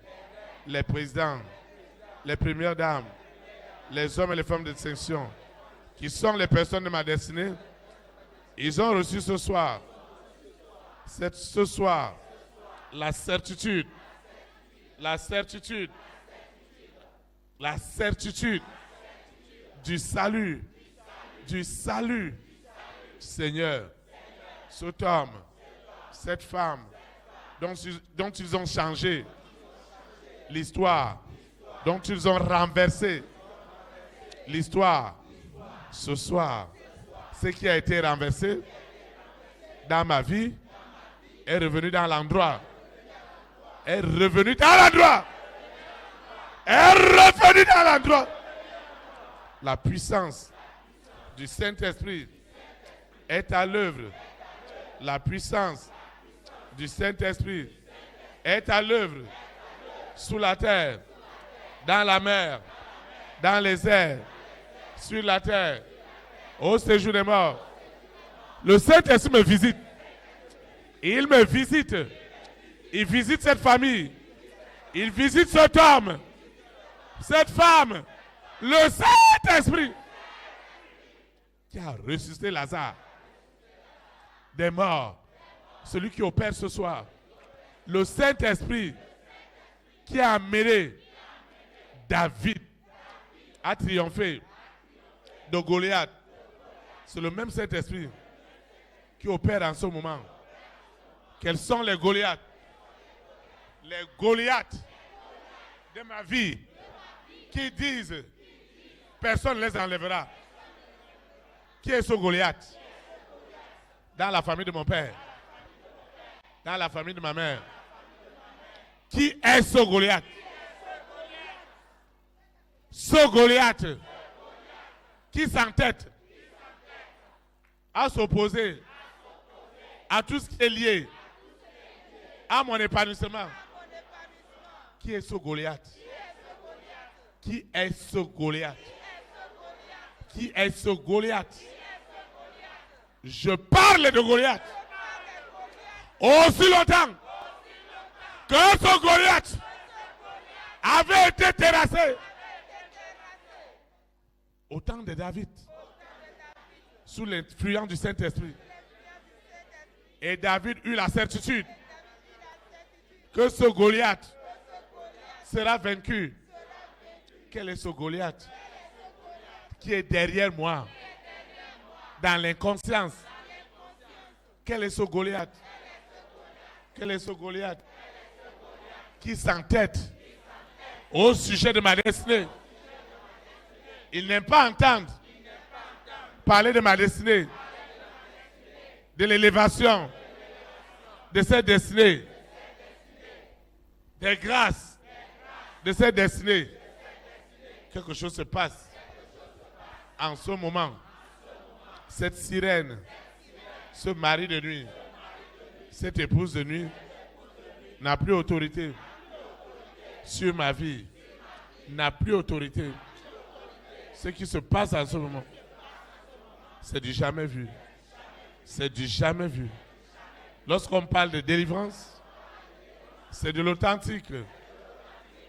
les présidents, les premières dames, les hommes et les femmes de distinction, qui sont les personnes de ma destinée, ils ont reçu ce soir, la certitude du salut, Seigneur. Cet homme, cette femme, dont ils ont changé l'histoire, dont ils ont renversé l'histoire, ce soir, ce qui a été renversé dans ma vie est revenu dans l'endroit. Est revenu dans l'endroit. Est revenu dans l'endroit. La puissance du Saint-Esprit est à l'œuvre. La puissance du Saint-Esprit est à l'œuvre sous la terre, dans la mer, dans les airs, sur la terre, au séjour des morts. Le Saint-Esprit me visite. Il me visite. Il visite cette famille. Il visite cet homme, cette femme. Le Saint-Esprit qui a ressuscité Lazare des morts. Celui qui opère ce soir. Le Saint-Esprit qui a amené David à triompher de Goliath. C'est le même Saint-Esprit qui opère en ce moment. Quels sont les Goliaths? Les Goliaths de ma vie qui disent personne ne les enlèvera. Qui est ce Goliath? Dans la famille de mon père, dans la famille de ma mère. Qui est ce Goliath? Ce Goliath qui s'entête à s'opposer à tout ce qui est lié à mon épanouissement. Qui est ce Goliath? Qui est ce Goliath? Qui est ce Goliath? Je parle de Goliath. Aussi longtemps que ce Goliath avait été terrassé au temps de David, sous l'influence du Saint-Esprit. Et David eut la certitude que ce Goliath sera vaincu. Quel est ce Goliath qui est derrière moi, dans l'inconscience? Quel est ce Goliath? Quel est ce Goliath qui s'entête au sujet de ma destinée? Il n'aime pas entendre parler de ma destinée, de l'élévation de cette destinée, des grâces de cette destinée. Quelque chose se passe en ce moment. Cette sirène, ce mari de nuit, cette épouse de nuit n'a plus autorité sur ma vie, n'a plus autorité. Ce qui se passe en ce moment, c'est du jamais vu. C'est du jamais vu. Lorsqu'on parle de délivrance, c'est de l'authentique.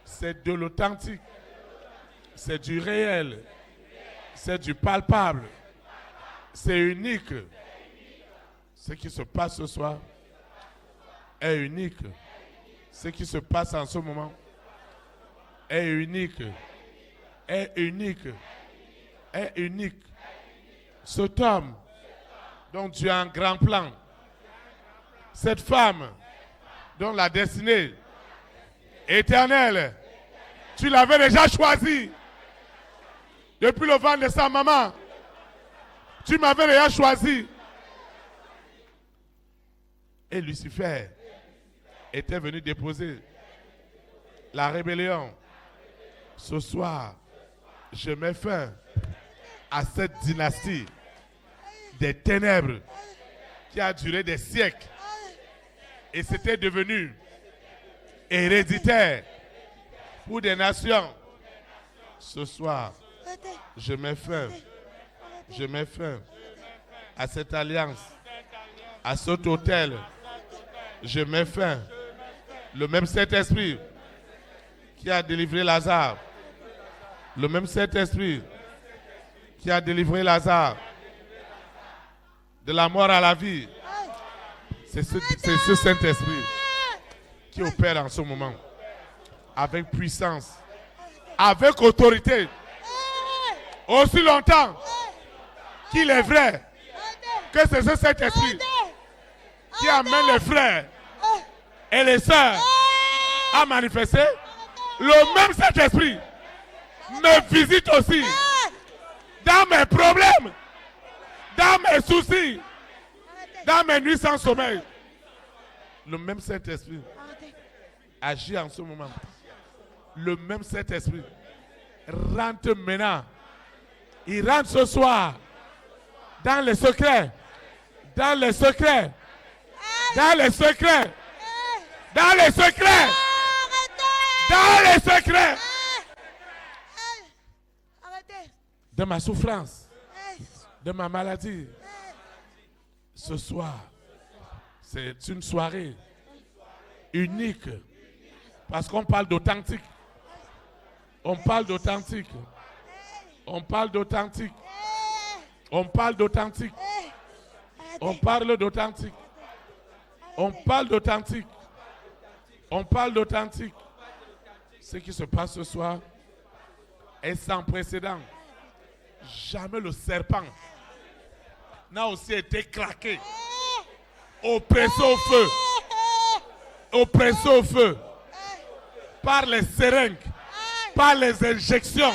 C'est de l'authentique. C'est du réel. C'est du palpable. C'est unique. Ce qui se passe ce soir est unique. Ce qui se passe en ce moment est unique. Est unique. Est unique. Cet homme dont Dieu a un grand plan, cette femme dont la destinée éternelle, tu l'avais déjà choisie depuis le ventre de sa maman. Tu m'avais déjà choisi. Et Lucifer était venu déposer la rébellion. Ce soir, je mets fin à cette dynastie des ténèbres qui a duré des siècles et c'était devenu héréditaire pour des nations. Ce soir, je mets fin à cette alliance, à cet autel. Je mets fin. Le même Saint-Esprit qui a délivré Lazare, le même Saint-Esprit qui a délivré Lazare de la mort à la vie, c'est ce Saint-Esprit qui opère en ce moment avec puissance, avec autorité, aussi longtemps qu'il est vrai que c'est ce Saint-Esprit qui amène les frères et les sœurs à manifester. Le même Saint-Esprit me visite aussi dans mes problèmes, dans mes soucis, dans mes nuits sans sommeil. Le même Saint-Esprit agit en ce moment. Le même Saint-Esprit rentre maintenant. Il rentre ce soir Dans les secrets. Dans les secrets. Dans les secrets. Dans les secrets. Dans les secrets. Arrêtez. De ma souffrance. De ma maladie. Ce soir, c'est une soirée unique. Parce qu'on parle d'authentique. On parle d'authentique. On parle d'authentique. On parle d'authentique. On parle d'authentique. On parle d'authentique. On parle d'authentique. Ce qui se passe ce soir est sans précédent. Jamais le serpent n'a aussi été craqué. Oppressé au feu. Oppressé au feu. Par les seringues. Par les injections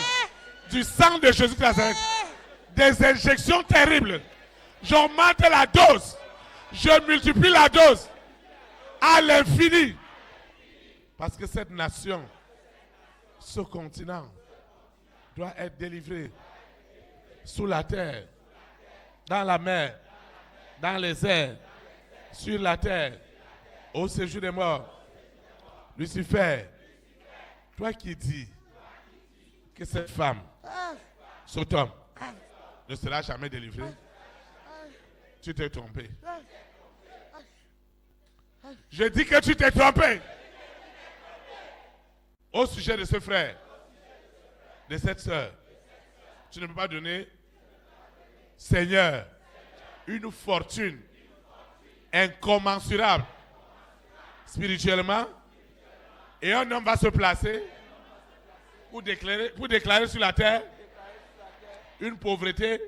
du sang de Jésus de Nazareth. Des injections terribles. J'augmente la dose. Je multiplie la dose à l'infini. Parce que cette nation, ce continent, doit être délivré sous la terre, dans la mer, dans les airs, sur la terre, au séjour des morts. Lucifer, toi qui dis que cette femme, cet homme, ne sera jamais délivré, tu t'es trompé. Je dis que tu t'es trompé au sujet de ce frère, de cette soeur. Tu ne peux pas donner, Seigneur, une fortune incommensurable spirituellement, et un homme va se placer pour déclarer sur la terre une pauvreté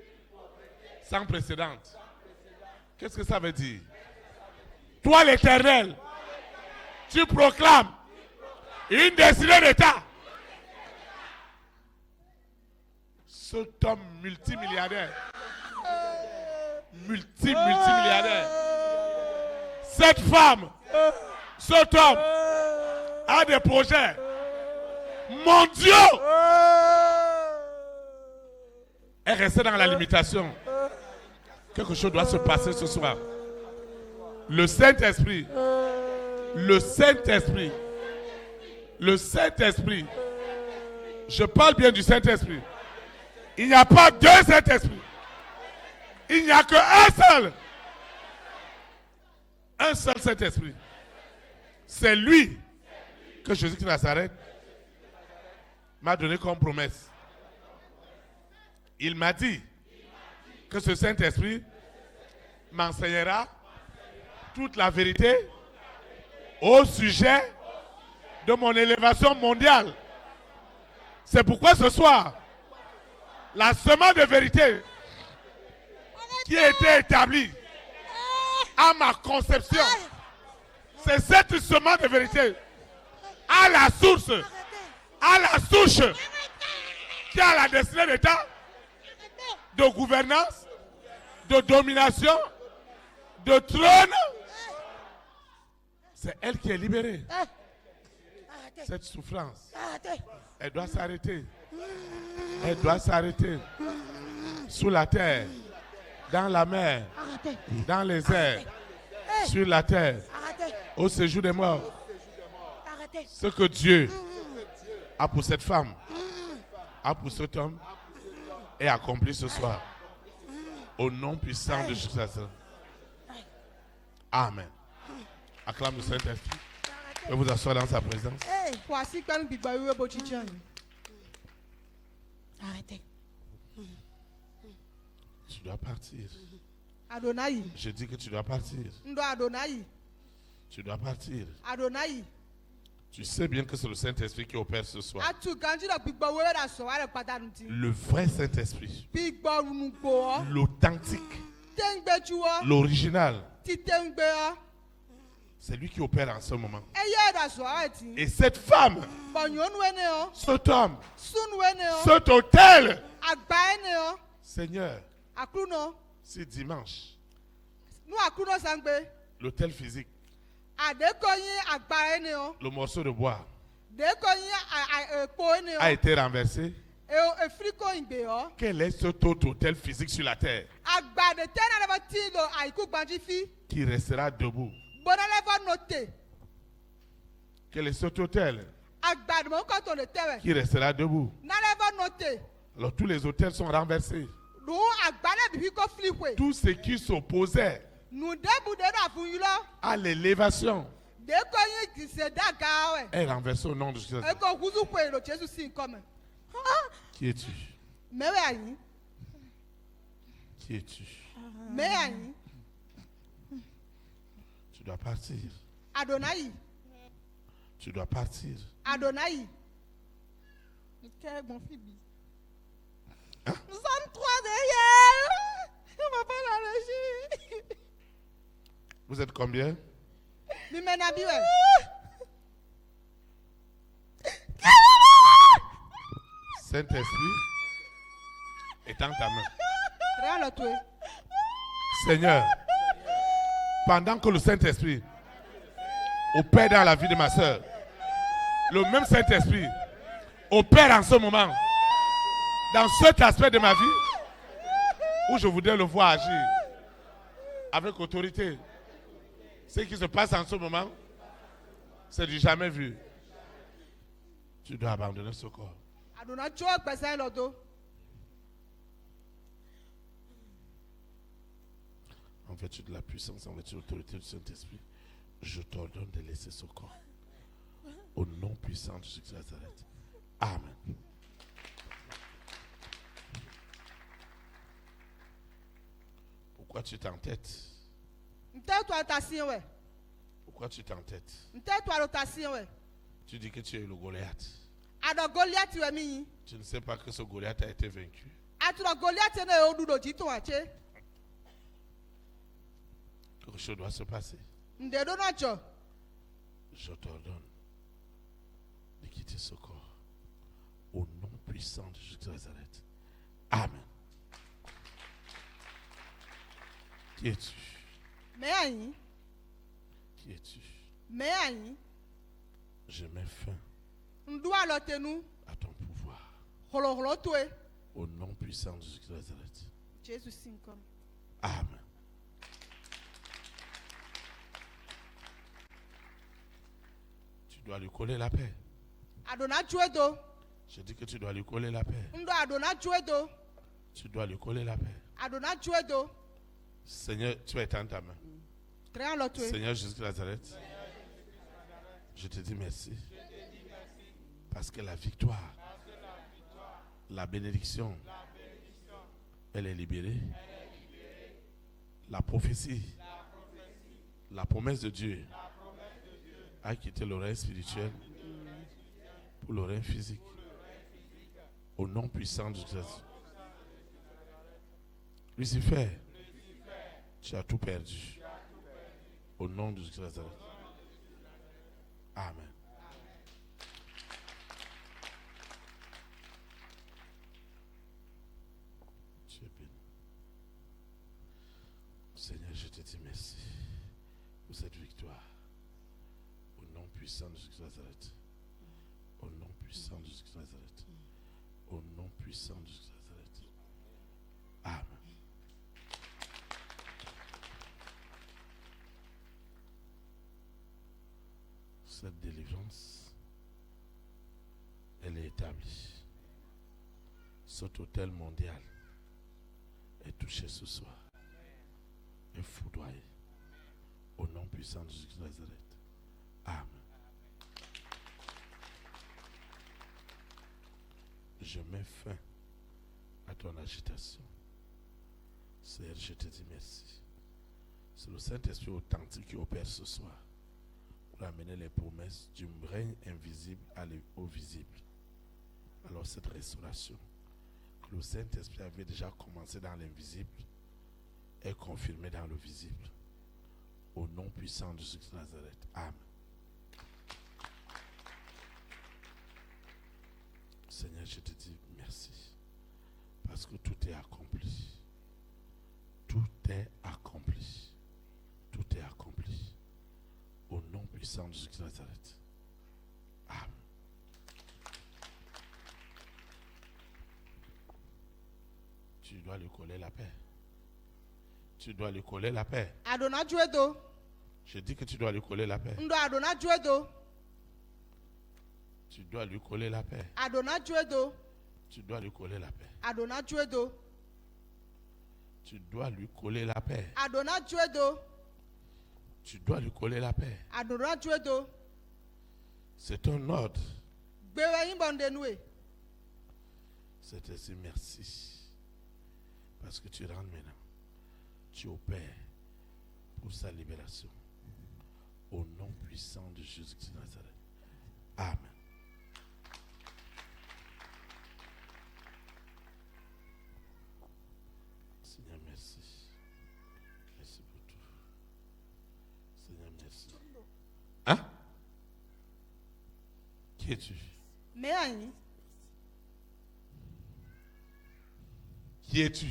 sans précédent. Qu'est-ce que ça veut dire? Toi, l'Éternel, tu proclames une destinée d'État. Cet homme multimilliardaire, multimilliardaire, cette femme, cet homme a des projets mondiaux. Est resté dans la limitation. Quelque chose doit se passer ce soir. Le Saint-Esprit, le Saint-Esprit, le Saint-Esprit, je parle bien du Saint-Esprit. Il n'y a pas deux Saint-Esprits. Il n'y a qu'un seul. Un seul Saint-Esprit. C'est lui que Jésus de Nazareth m'a donné comme promesse. Il m'a dit que ce Saint-Esprit m'enseignera toute la vérité au sujet de mon élévation mondiale. C'est pourquoi ce soir, la semence de vérité qui a été établie à ma conception, c'est cette semence de vérité à la source, qui a la destinée d'État, de gouvernance, de domination, de trône. C'est elle qui est libérée. Cette souffrance, elle doit s'arrêter. Elle doit s'arrêter. Sous la terre, dans la mer, dans les airs, sur la terre, au séjour des morts. Ce que Dieu a pour cette femme, a pour cet homme, est accompli ce soir. Au nom puissant de Jésus. Amen. Acclame le Saint-Esprit. Je vous asseoir dans sa présence. Arrêtez. Tu dois partir. Adonai. Je dis que tu dois partir. Ndo Adonai. Tu dois partir. Adonai. Tu sais bien que c'est le Saint-Esprit qui opère ce soir. Le vrai Saint-Esprit. L'authentique. L'original. C'est lui qui opère en ce moment. Et cette femme, cet homme, cet hôtel, Seigneur, c'est dimanche. L'hôtel physique, le morceau de bois a été renversé Efriko ingbe yo. Quel est ce taux total physique sur la terre Agba de tena le vati lo aiku gbanjifi. qui restera debout? Bona le va noter. Quel est ce total Agba de mon quand on le tewe. qui restera debout? Na le va noter. Alors tous les hôtels sont renversés. Nou agba le bibi ko fliwe. Tout ce qui s'opposait Nou debu de na funyulo. à l'élévation De ko yin gise daga we. est renversé au nom de Jésus. E ko huzu kwe lo Jesu sin comme. Qui es-tu? Mewe ayin. Qui es-tu? Me ayin. Tu dois partir. Adonai. Tu dois partir. Adonai. Quel bon fibi. Nous sommes trois derrière. On va pas la régie. Vous êtes combien? Mimena biwe. Saint-Esprit, étends ta main. Rien le tuer. Seigneur, pendant que le Saint-Esprit opère dans la vie de ma soeur, le même Saint-Esprit opère en ce moment dans cet aspect de ma vie où je voudrais le voir agir avec autorité. Ce qui se passe en ce moment, c'est du jamais vu. Tu dois abandonner ce corps. Adonai cho gbese lo do. En vertu de la puissance, en vertu de l'autorité du Saint-Esprit, je t'ordonne de laisser ce corps. Au nom puissant de Jésus de Nazareth. Amen. Pourquoi tu t'entêtes? Nte toi ta sin we. Pourquoi tu t'entêtes? Nte toi lo ta sin we. Tu dis que tu es le Goliath. Ado Goliath we mi. Tu ne sais pas que ce Goliath a été vaincu. Atro Goliath ne odu do jiton ache. Quelque chose doit se passer. Nde do na cho. Je t'ordonne de quitter ce corps. Au nom puissant de Jésus de Nazareth. Amen. Qui es-tu? Me ayin. Qui es-tu? Me ayin. Je mets fin Ndu alo tenu. à ton pouvoir. Holo holo tué. Au nom puissant de Jésus de Nazareth. Jésus sin comme. Amen. Tu dois lui coller la paix. Adonai joué do. Je dis que tu dois lui coller la paix. Ndo Adonai joué do. Tu dois lui coller la paix. Adonai joué do. Seigneur, tu vas étendre ta main. Très lo tué. Seigneur Jésus de Nazareth, je te dis merci. Parce que la victoire, la bénédiction, elle est libérée. La prophétie, la promesse de Dieu a quitté l'oreille spirituelle pour l'oreille physique. Au nom puissant de Jésus. Lucifer, tu as tout perdu. Au nom de Jésus. Amen. Tu es béni. Seigneur, je te dis merci pour cette victoire. Au nom puissant de Jésus de Nazareth. Au nom puissant de Jésus de Nazareth. Au nom puissant de Jésus de Nazareth. Amen. Cette délivrance, elle est établie. Cet hôtel mondial est touché ce soir. Est foudroyé. Au nom puissant de Jésus de Nazareth. Amen. Je mets fin à ton agitation. Seigneur, je te dis merci. C'est le Saint-Esprit authentique qui opère ce soir pour amener les promesses du règne invisible au visible. Alors cette restauration que le Saint-Esprit avait déjà commencé dans l'invisible est confirmée dans le visible. Au nom puissant de Jésus de Nazareth. Amen. Seigneur, je te dis merci. Parce que tout est accompli. Tout est accompli. Tout est accompli. Au nom puissant de Jésus de Nazareth. Amen. dois lui coller la paix. Tu dois lui coller la paix. Adona juedo. Je dis que tu dois lui coller la paix. Ndo adona juedo. Tu dois lui coller la paix. Adona juedo. Tu dois lui coller la paix. Adona juedo. Tu dois lui coller la paix. Adona juedo. Tu dois lui coller la paix. Adona juedo. C'est un ordre. Gbewe yin bonde noué. C'est ainsi, merci. Parce que tu rentres maintenant. Tu opères pour sa libération. Au nom puissant de Jésus-Christ de Nazareth. Amen. Seigneur, merci. Merci pour tout. Seigneur, merci. Hein? Qui es-tu? Me anyi. Qui es-tu?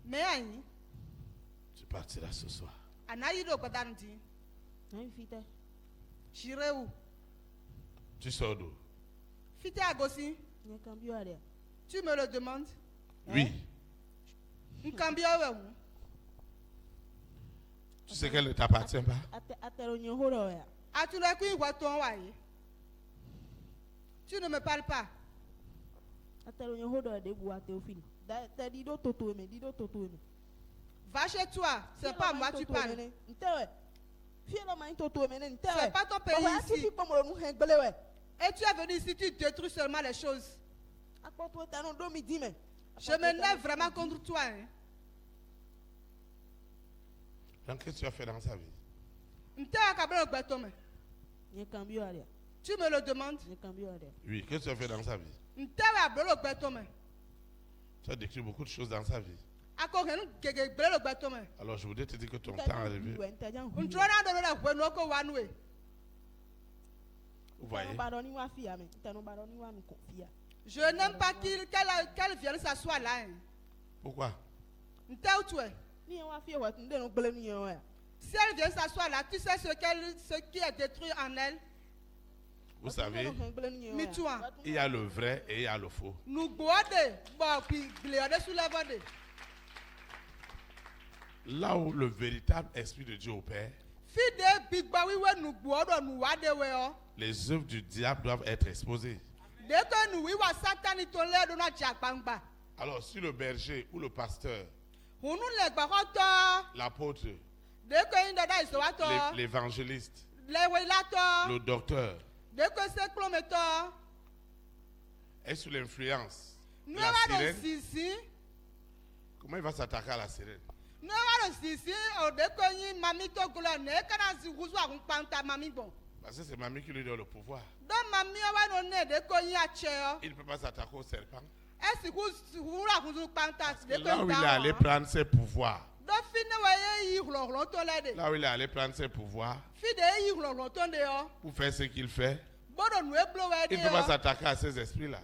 Me anyi. Tu partiras ce soir. Anayi do kodanti. Fite. Shireu. Tu sors d'où? Fite agosi. Nye cambio area. Tu me le demandes? Oui. Nkambio wewu. Tu sais qu'elle ne t'appartient pas? Atero nye horo ya. Atule ku iwa ton waye. Tu ne me parles pas. Atero nye horo de bu Théophile. Da dido toto me. Va chez toi. C'est pas à moi tu parles. Ntewe. Fiero ma toto me ntewe. C'est pas ton pays ici. Et tu es venu ici, tu détruis seulement les choses. Je m'énerve vraiment contre toi. Hein. Donc, qu'est-ce que tu as fait dans sa vie? Tu me le demandes? Oui, qu'est-ce que tu as fait dans sa vie? Tu as décrit beaucoup de choses dans sa vie. Alors, je voudrais te dire que ton temps est arrivé. Vous voyez? Je n'aime pas qu'elle vienne s'asseoir là. Hein. Pourquoi? Si elle vient s'asseoir là, tu sais ce qui est détruit en elle? Vous savez, il y a le vrai et il y a le faux. Là où le véritable esprit de Dieu opère, les œuvres du diable doivent être exposées. Alors, si le berger ou le pasteur, l'apôtre, l'évangéliste, le docteur est sous l'influence de la sirène, comment il va s'attaquer à la sirène? Parce que c'est mamie qui lui donne le pouvoir. Il ne peut pas s'attaquer au serpent. Là où il est allé prendre ses pouvoirs, là où il est allé prendre ses pouvoirs pour faire ce qu'il fait, il ne peut pas s'attaquer à ces esprits-là.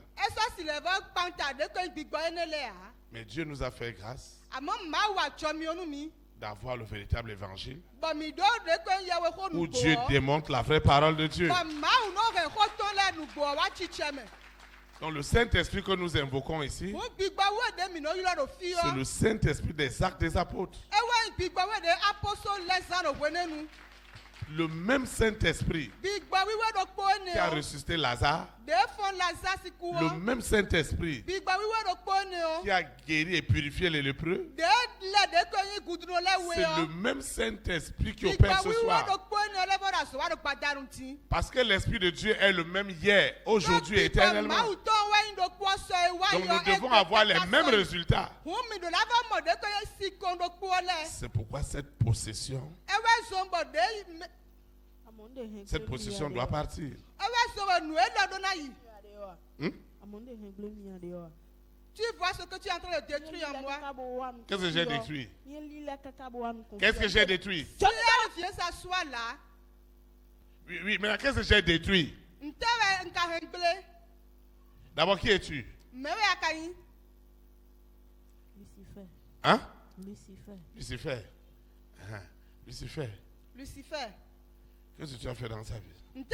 Mais Dieu nous a fait grâce d'avoir le véritable évangile où Dieu démontre la vraie parole de Dieu. Donc le Saint-Esprit que nous invoquons ici, c'est le Saint-Esprit des actes des apôtres. Le même Saint-Esprit qui a ressuscité Lazare, le même Saint-Esprit qui a guéri et purifié les lépreux, c'est le même Saint-Esprit qui opère ce soir. Parce que l'Esprit de Dieu est le même hier, aujourd'hui et éternellement. Donc nous devons avoir les mêmes résultats. C'est pourquoi cette possession doit partir. Tu vois ce que tu es en train de détruire en moi? Qu'est-ce que j'ai détruit? Qu'est-ce que j'ai détruit? Si elle vient s'asseoir là. Oui, mais qu'est-ce que j'ai détruit? D'abord, qui es-tu? Lucifer. Hein? Lucifer. Lucifer. Qu'est-ce que tu as fait dans sa vie?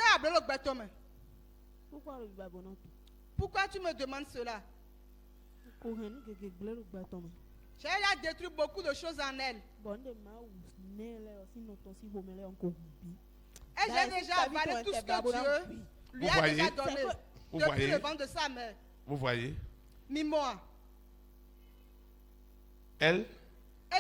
Pourquoi tu me demandes cela? J'ai déjà détruit beaucoup de choses en elle. Bon, de ma ou ne le aussi non ton si vous me le encore bi. Et j'ai déjà avalé tout ce que Dieu lui Vous a voyez? déjà donné. Vous Depuis voyez? le ventre de sa mère. Vous voyez? Mis-moi. Elle,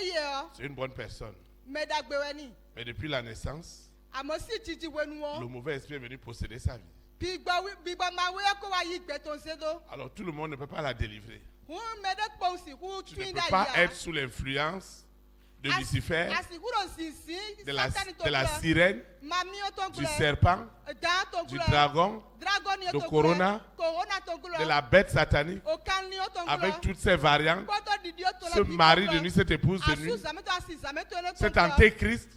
Et hier, c'est une bonne personne. mais d'Agbeweni. Mais depuis la naissance, Amosi Titi Wenouon. le mauvais esprit est venu posséder sa vie. Bigba Mawe Kowayi Beton Sedo. Alors tout le monde ne peut pas la délivrer. Who made a ponsi who Tu ne twin peux pas être sous l'influence de Lucifer, de la sirène, du serpent, du dragon, de Corona, de la bête satanique, avec toutes ses variantes, ce mari de nuit, cette épouse de nuit, cet antéchrist,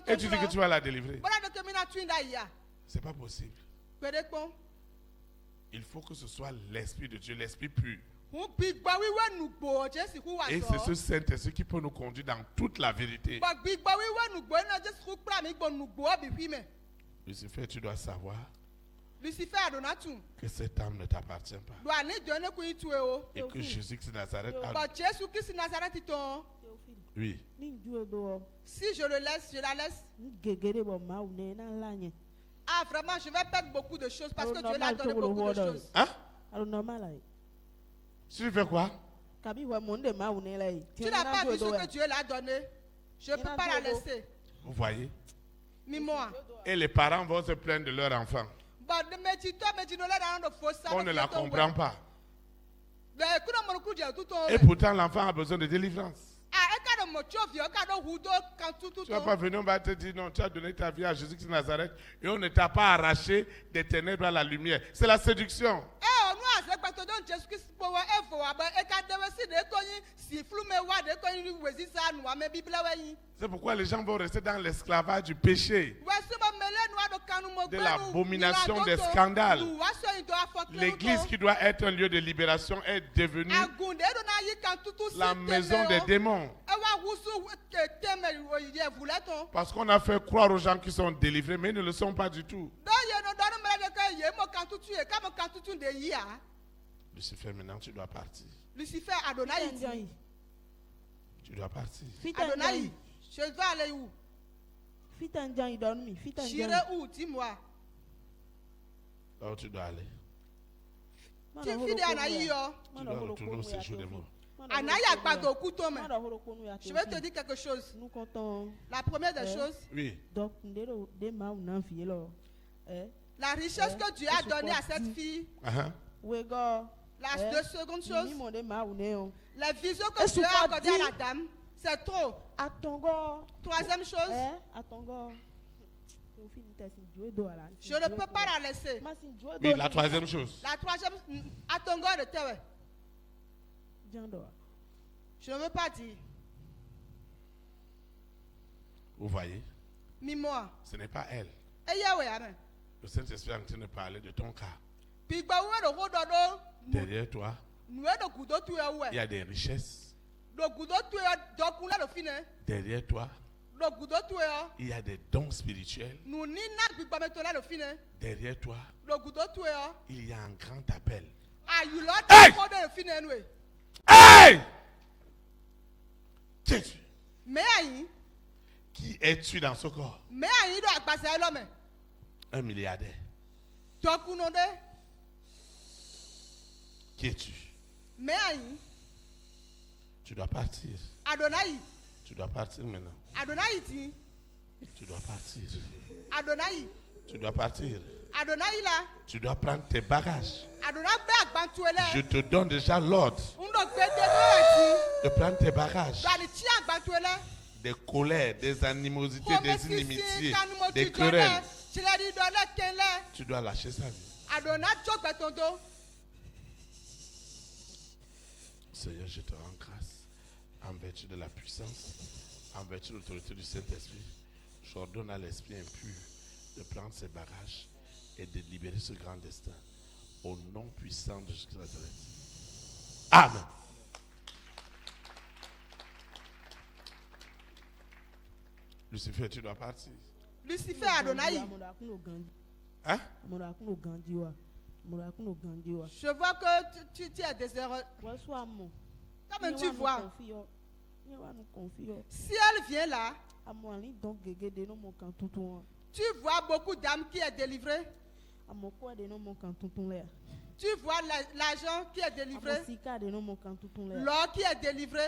et tu dis que tu vas la délivrer. C'est pas possible. Il faut que ce soit l'Esprit de Dieu, l'Esprit pur. Et c'est ce Saint-Esprit qui peut nous conduire dans toute la vérité. Lucifer, tu dois savoir que cette âme ne t'appartient pas. Et que Jésus-Christ de Nazareth a... Oui. Si je le laisse, je la laisse. Ah, vraiment, je vais perdre beaucoup de choses parce que Dieu l'a donné beaucoup de choses. Hein? normal. Tu fais quoi? Tu n'as pas vu ce que Dieu l'a donné. Je ne peux pas la laisser. Vous voyez? Mis-moi. Et les parents vont se plaindre de leur enfant. On ne la comprend pas. Et pourtant, l'enfant a besoin de délivrance. Tu vas pas venir, on va te dire non, tu as donné ta vie à Jésus-Christ de Nazareth et on ne t'a pas arraché des ténèbres à la lumière. C'est la séduction. C'est pourquoi les gens vont rester dans l'esclavage du péché, de l'abomination, des scandales. L'église qui doit être un lieu de libération est devenue la maison des démons. Parce qu'on a fait croire aux gens qui sont délivrés, mais ils ne le sont pas du tout. Lucifer, maintenant tu dois partir. Lucifer, Adonai. Tu dois partir. Adonai, je dois aller où? J'irai où? Dis-moi. Là où tu dois aller. Tu dois retourner au séjour des morts. Je vais te dire quelque chose. La première des choses, Oui. la richesse que Dieu a donnée à cette fille. La seconde chose, la vision que Dieu a accordée à la dame, c'est trop. Troisième chose, je ne peux pas la laisser. Oui, la troisième chose. La troisième, à ton gars de terre. Je ne veux pas dire. Vous voyez? Mis-moi. Ce n'est pas elle. Le Saint-Esprit est en train de parler de ton cas. Derrière toi, il y a des richesses. Derrière toi, il y a des dons spirituels. Derrière toi, il y a un grand appel. Hey! Hey! Jésus. Qui es-tu dans ce corps? Un milliardaire. Qui es-tu? Tu dois partir. Tu dois partir maintenant. Tu dois partir. Tu dois partir. Tu dois prendre tes bagages. Je te donne déjà l'ordre de prendre tes bagages. Des colères, des animosités, des inimitiés, des querelles. Tu dois lâcher sa vie. Seigneur, je te rends grâce en vertu de la puissance, en vertu de l'autorité du Saint-Esprit. J'ordonne à l'esprit impur de prendre ses bagages et de libérer ce grand destin. Au nom puissant de Jésus-Christ de Nazareth. Amen. Lucifer, tu dois partir. Lucifer, Adonai. Hein? Je vois que tu es désireux. Comme tu vois, si elle vient là, tu vois beaucoup d'âmes qui est délivrée. Tu vois l'argent qui est délivré. L'or qui est délivré.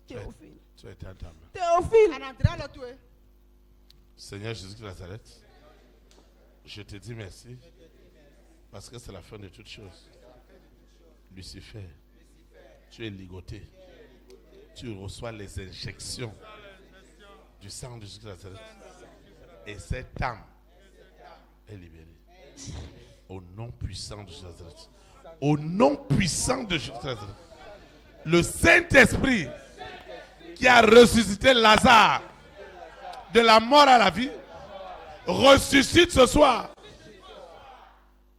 Théophile. Tu as été entamé. Théophile. Seigneur Jésus de Nazareth, je te dis merci parce que c'est la fin de toutes choses. Lucifer, tu es ligoté. Tu reçois les injections du sang de Jésus de Nazareth. Et cette âme est libérée. Au nom puissant de Jésus de Nazareth. Au nom puissant de Jésus de Nazareth. Le Saint-Esprit qui a ressuscité Lazare de la mort à la vie, ressuscite ce soir.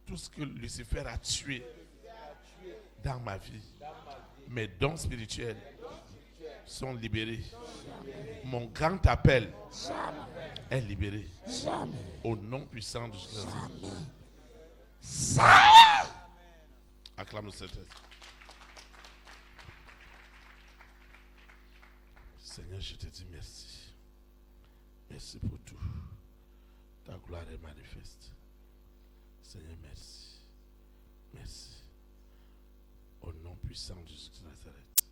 Tout ce que Lucifer a tué dans ma vie, mes dons spirituels sont libérés. Mon grand appel est libéré. Au nom puissant de Jésus. Acclame le Saint-Esprit. Seigneur, je te dis merci. Merci pour tout. Ta gloire est manifeste. Seigneur, merci. Merci. Au nom puissant de Jésus de Nazareth.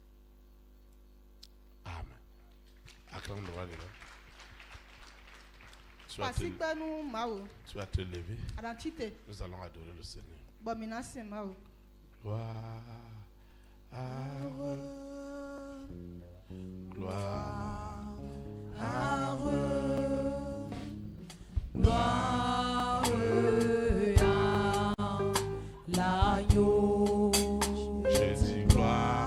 Amen. Acclame le roi de l'homme. Tu vas te lever. Nous allons adorer le Seigneur. Gloire. Gloire. Gloire à l'agneau. Jésus, gloire.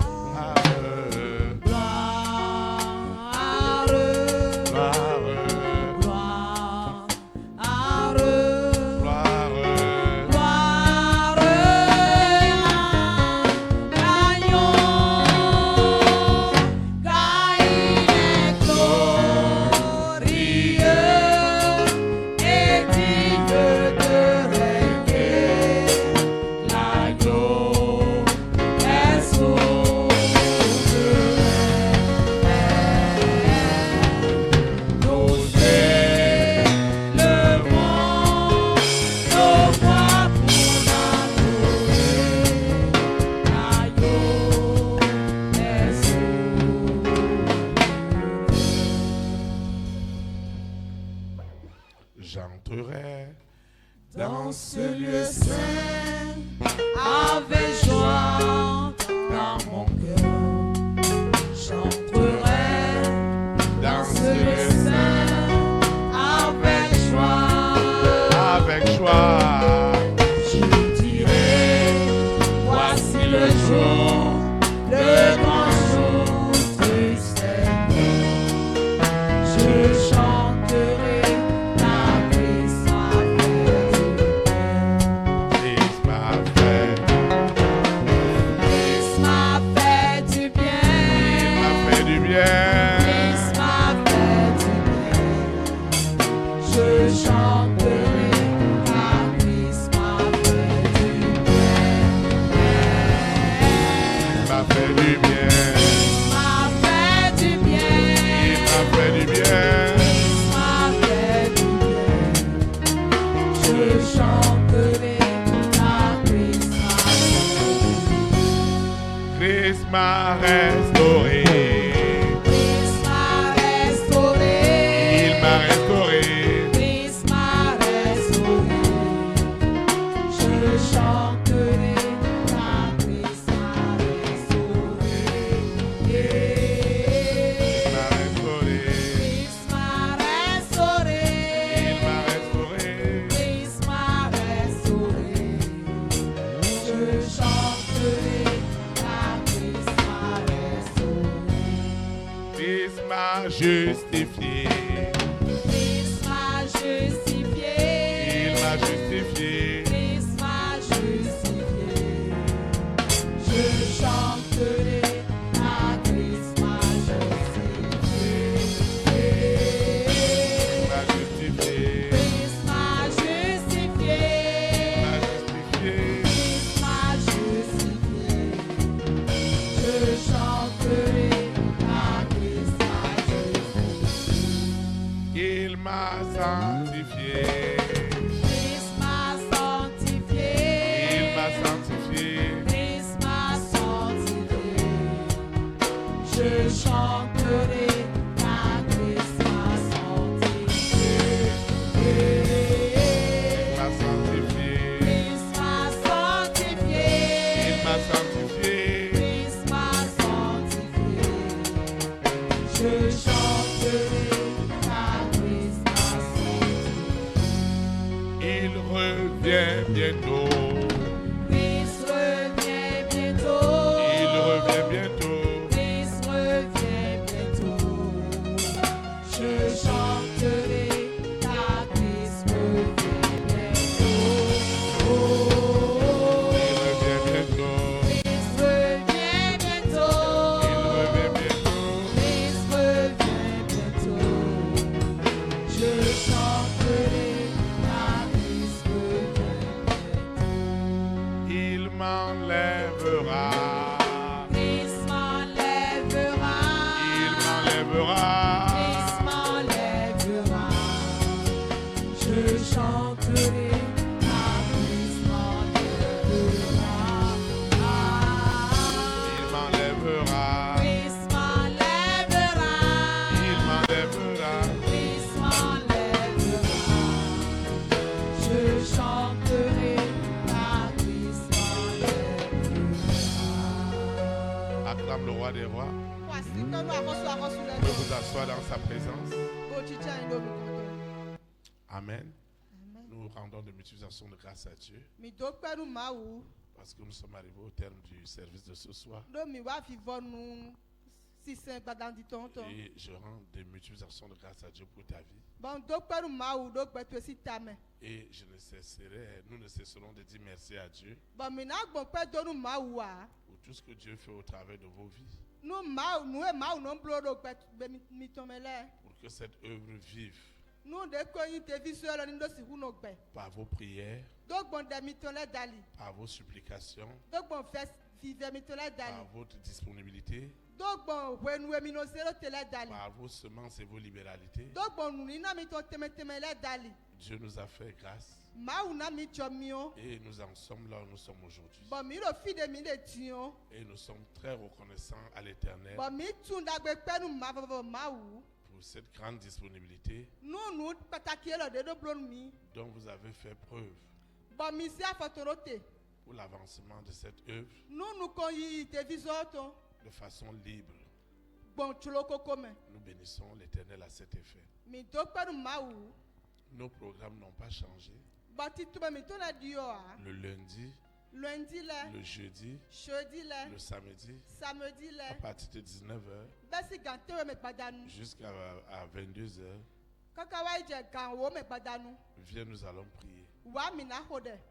J'entrerai dans ce lieu saint avec joie dans mon cœur. J'entrerai dans ce lieu saint avec joie. Avec joie. Je dirai, voici le jour, le grand jour du Seigneur. Je chanterai. M'a restauré. Christ m'a restauré. Il m'a restauré. Christ m'a restauré. Je chanterai car Christ m'a restauré. Il m'a restauré. Christ m'a restauré. Il m'a restauré. Christ m'a restauré. Je chanterai. Christ m'a justifié. Christ m'a justifié. Il m'a justifié. Christ m'a justifié. Je chanterai car Christ m'a justifié. Il m'a justifié. Christ m'a justifié. Il m'a justifié. Christ m'a justifié. m'a sanctifié. Christ m'a sanctifié. Il m'a sanctifié. Christ m'a sanctifié. Je chanterai car Christ m'a sanctifié. Il m'a sanctifié. Christ m'a sanctifié. Il m'a sanctifié. Christ m'a sanctifié. Je chanterai car Christ m'a sanctifié. Il revient bientôt. Christ revient bientôt. Il revient bientôt. Christ revient bientôt. Je chanterai car Christ revient bientôt. Oh, Il revient bientôt. Christ revient bientôt. Il revient bientôt. Christ revient bientôt. Je chanterai car Christ revient bientôt. Il m'enlèvera. Christ m'enlèvera. Il m'enlèvera. Christ m'enlèvera. Je chanterai car Christ m'enlèvera. Il m'enlèvera. Christ m'enlèvera. Il m'enlèvera. Christ m'enlèvera. Je chanterai car Christ m'enlèvera. Acclame le roi des rois. Voici que nous avons soir sur Vous les pouvez vous asseoir dans sa présence. Amen. Nous rendons de multiplication de grâce à Dieu parce que nous sommes arrivés au terme du service de ce soir. Et je rends des multiplications de grâce à Dieu pour ta vie. Et je ne cesserai, nous ne cesserons de dire merci à Dieu pour tout ce que Dieu fait au travers de vos vies. Pour que cette œuvre vive par vos prières, par vos supplications, par votre disponibilité, par vos semences et vos libéralités. Dieu nous a fait grâce et nous en sommes là où nous sommes aujourd'hui. Et nous sommes très reconnaissants à l'Éternel pour cette grande disponibilité dont vous avez fait preuve pour l'avancement de cette œuvre de façon libre. Nous bénissons l'Éternel à cet effet. Nos programmes n'ont pas changé. Le lundi, le jeudi, le samedi, à partir de 19h jusqu'à 22h, viens, nous allons prier.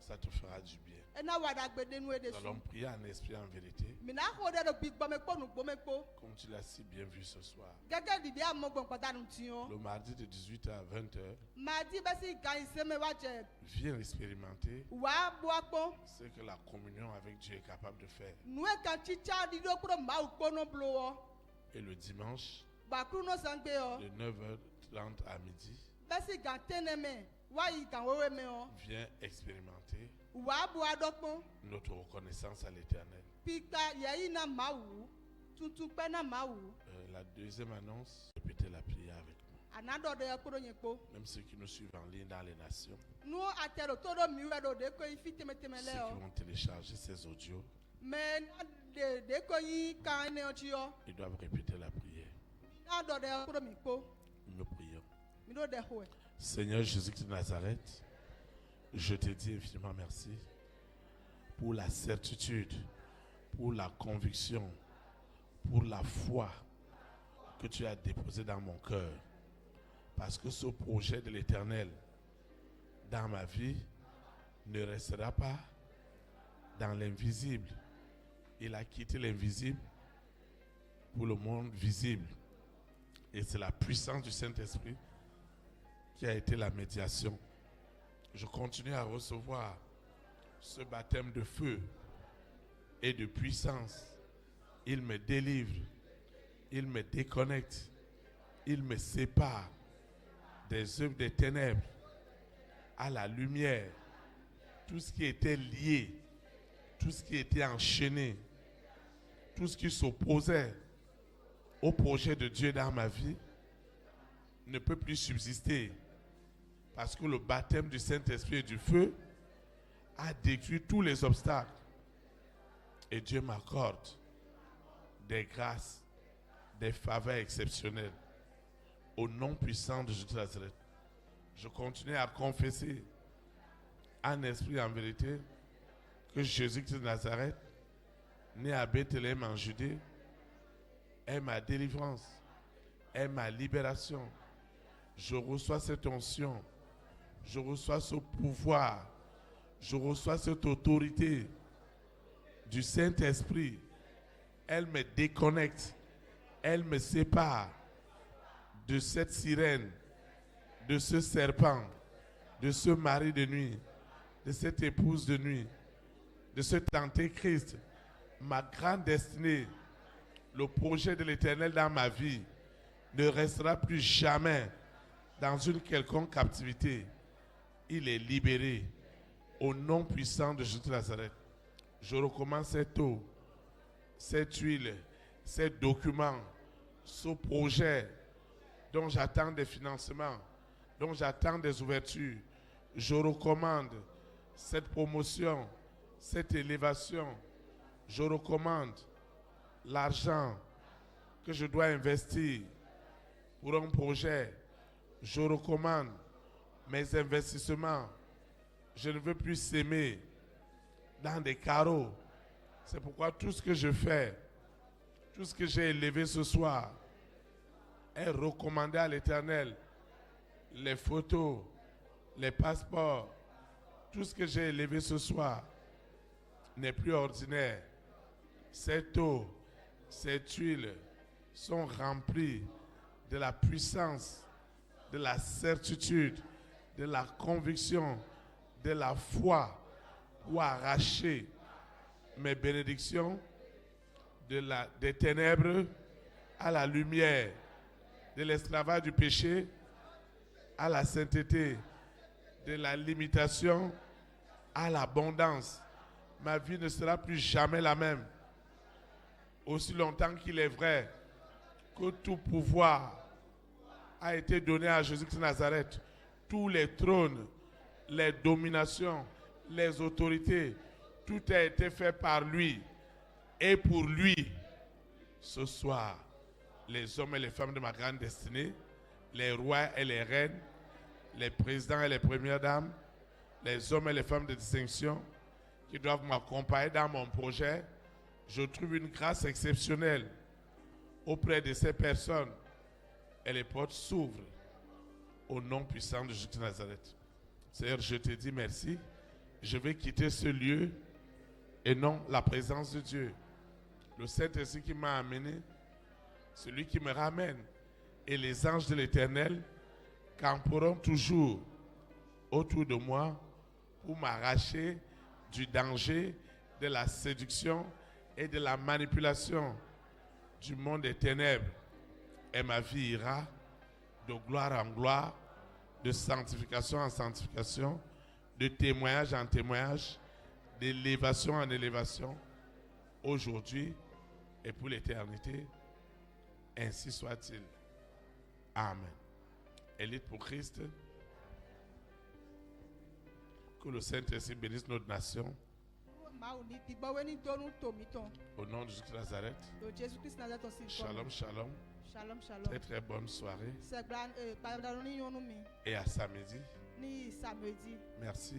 Ça te fera du bien. Nous allons prier en esprit et en vérité, comme tu l'as si bien vu ce soir. Le mardi de 18h à 20h, viens expérimenter ce que la communion avec Dieu est capable de faire. Et le dimanche, de 9h30 à midi, viens expérimenter notre reconnaissance à l'Éternel. La deuxième annonce, répétez la prière avec moi. Même ceux qui nous suivent en ligne dans les nations, ceux qui vont télécharger ces audios, ils doivent répéter la prière. Nous prions. Seigneur Jésus-Christ de Nazareth, je te dis infiniment merci pour la certitude, pour la conviction, pour la foi que tu as déposée dans mon cœur. Parce que ce projet de l'Éternel dans ma vie ne restera pas dans l'invisible. Il a quitté l'invisible pour le monde visible. Et c'est la puissance du Saint-Esprit qui a été la médiation. Je continue à recevoir ce baptême de feu et de puissance. Il me délivre, il me déconnecte, il me sépare des œuvres des ténèbres à la lumière, tout ce qui était lié, tout ce qui était enchaîné, tout ce qui s'opposait au projet de Dieu dans ma vie ne peut plus subsister parce que le baptême du Saint-Esprit et du feu a détruit tous les obstacles. Et Dieu m'accorde des grâces, des faveurs exceptionnelles au nom puissant de Jésus de Nazareth. Je continue à confesser en esprit et en vérité que Jésus-Christ de Nazareth, né à Bethléem en Judée, est ma délivrance, est ma libération. Je reçois cette onction, je reçois ce pouvoir, je reçois cette autorité du Saint-Esprit. Elle me déconnecte, elle me sépare de cette sirène, de ce serpent, de ce mari de nuit, de cette épouse de nuit, de cet antéchrist. Ma grande destinée, le projet de l'Éternel dans ma vie ne restera plus jamais dans une quelconque captivité. Il est libéré au nom puissant de Jésus de Nazareth. Je recommande cette eau, cette huile, ces documents, ce projet dont j'attends des financements, dont j'attends des ouvertures. Je recommande cette promotion, cette élévation. Je recommande l'argent que je dois investir pour un projet. Je recommande mes investissements. Je ne veux plus s'aimer dans des carreaux. C'est pourquoi tout ce que je fais, tout ce que j'ai élevé ce soir est recommandé à l'Éternel. Les photos, les passeports, tout ce que j'ai élevé ce soir n'est plus ordinaire. Cette eau, cette huile sont remplies de la puissance, de la certitude, de la conviction, de la foi pour arracher mes bénédictions des ténèbres à la lumière, de l'esclavage du péché à la sainteté, de la limitation à l'abondance. Ma vie ne sera plus jamais la même. Aussi longtemps qu'il est vrai que tout pouvoir a été donné à Jésus-Christ de Nazareth, tous les trônes, les dominations, les autorités, tout a été fait par lui et pour lui. Ce soir, les hommes et les femmes de ma grande destinée, les rois et les reines, les présidents et les premières dames, les hommes et les femmes de distinction qui doivent m'accompagner dans mon projet, je trouve une grâce exceptionnelle auprès de ces personnes et les portes s'ouvrent au nom puissant de Jésus de Nazareth. Seigneur, je te dis merci. Je vais quitter ce lieu et non la présence de Dieu. Le Saint-Esprit qui m'a amené, celui qui me ramène, et les anges de l'Éternel camperont toujours autour de moi pour m'arracher du danger, de la séduction et de la manipulation du monde des ténèbres. Et ma vie ira de gloire en gloire, de sanctification en sanctification, de témoignage en témoignage, d'élévation en élévation, aujourd'hui et pour l'éternité. Ainsi soit-il. Amen. Élite pour Christ. Que le Saint-Esprit bénisse notre nation. Au nom de Jésus de Nazareth. Shalom, shalom. Shalom, shalom. Très très bonne soirée. Et à samedi. Merci.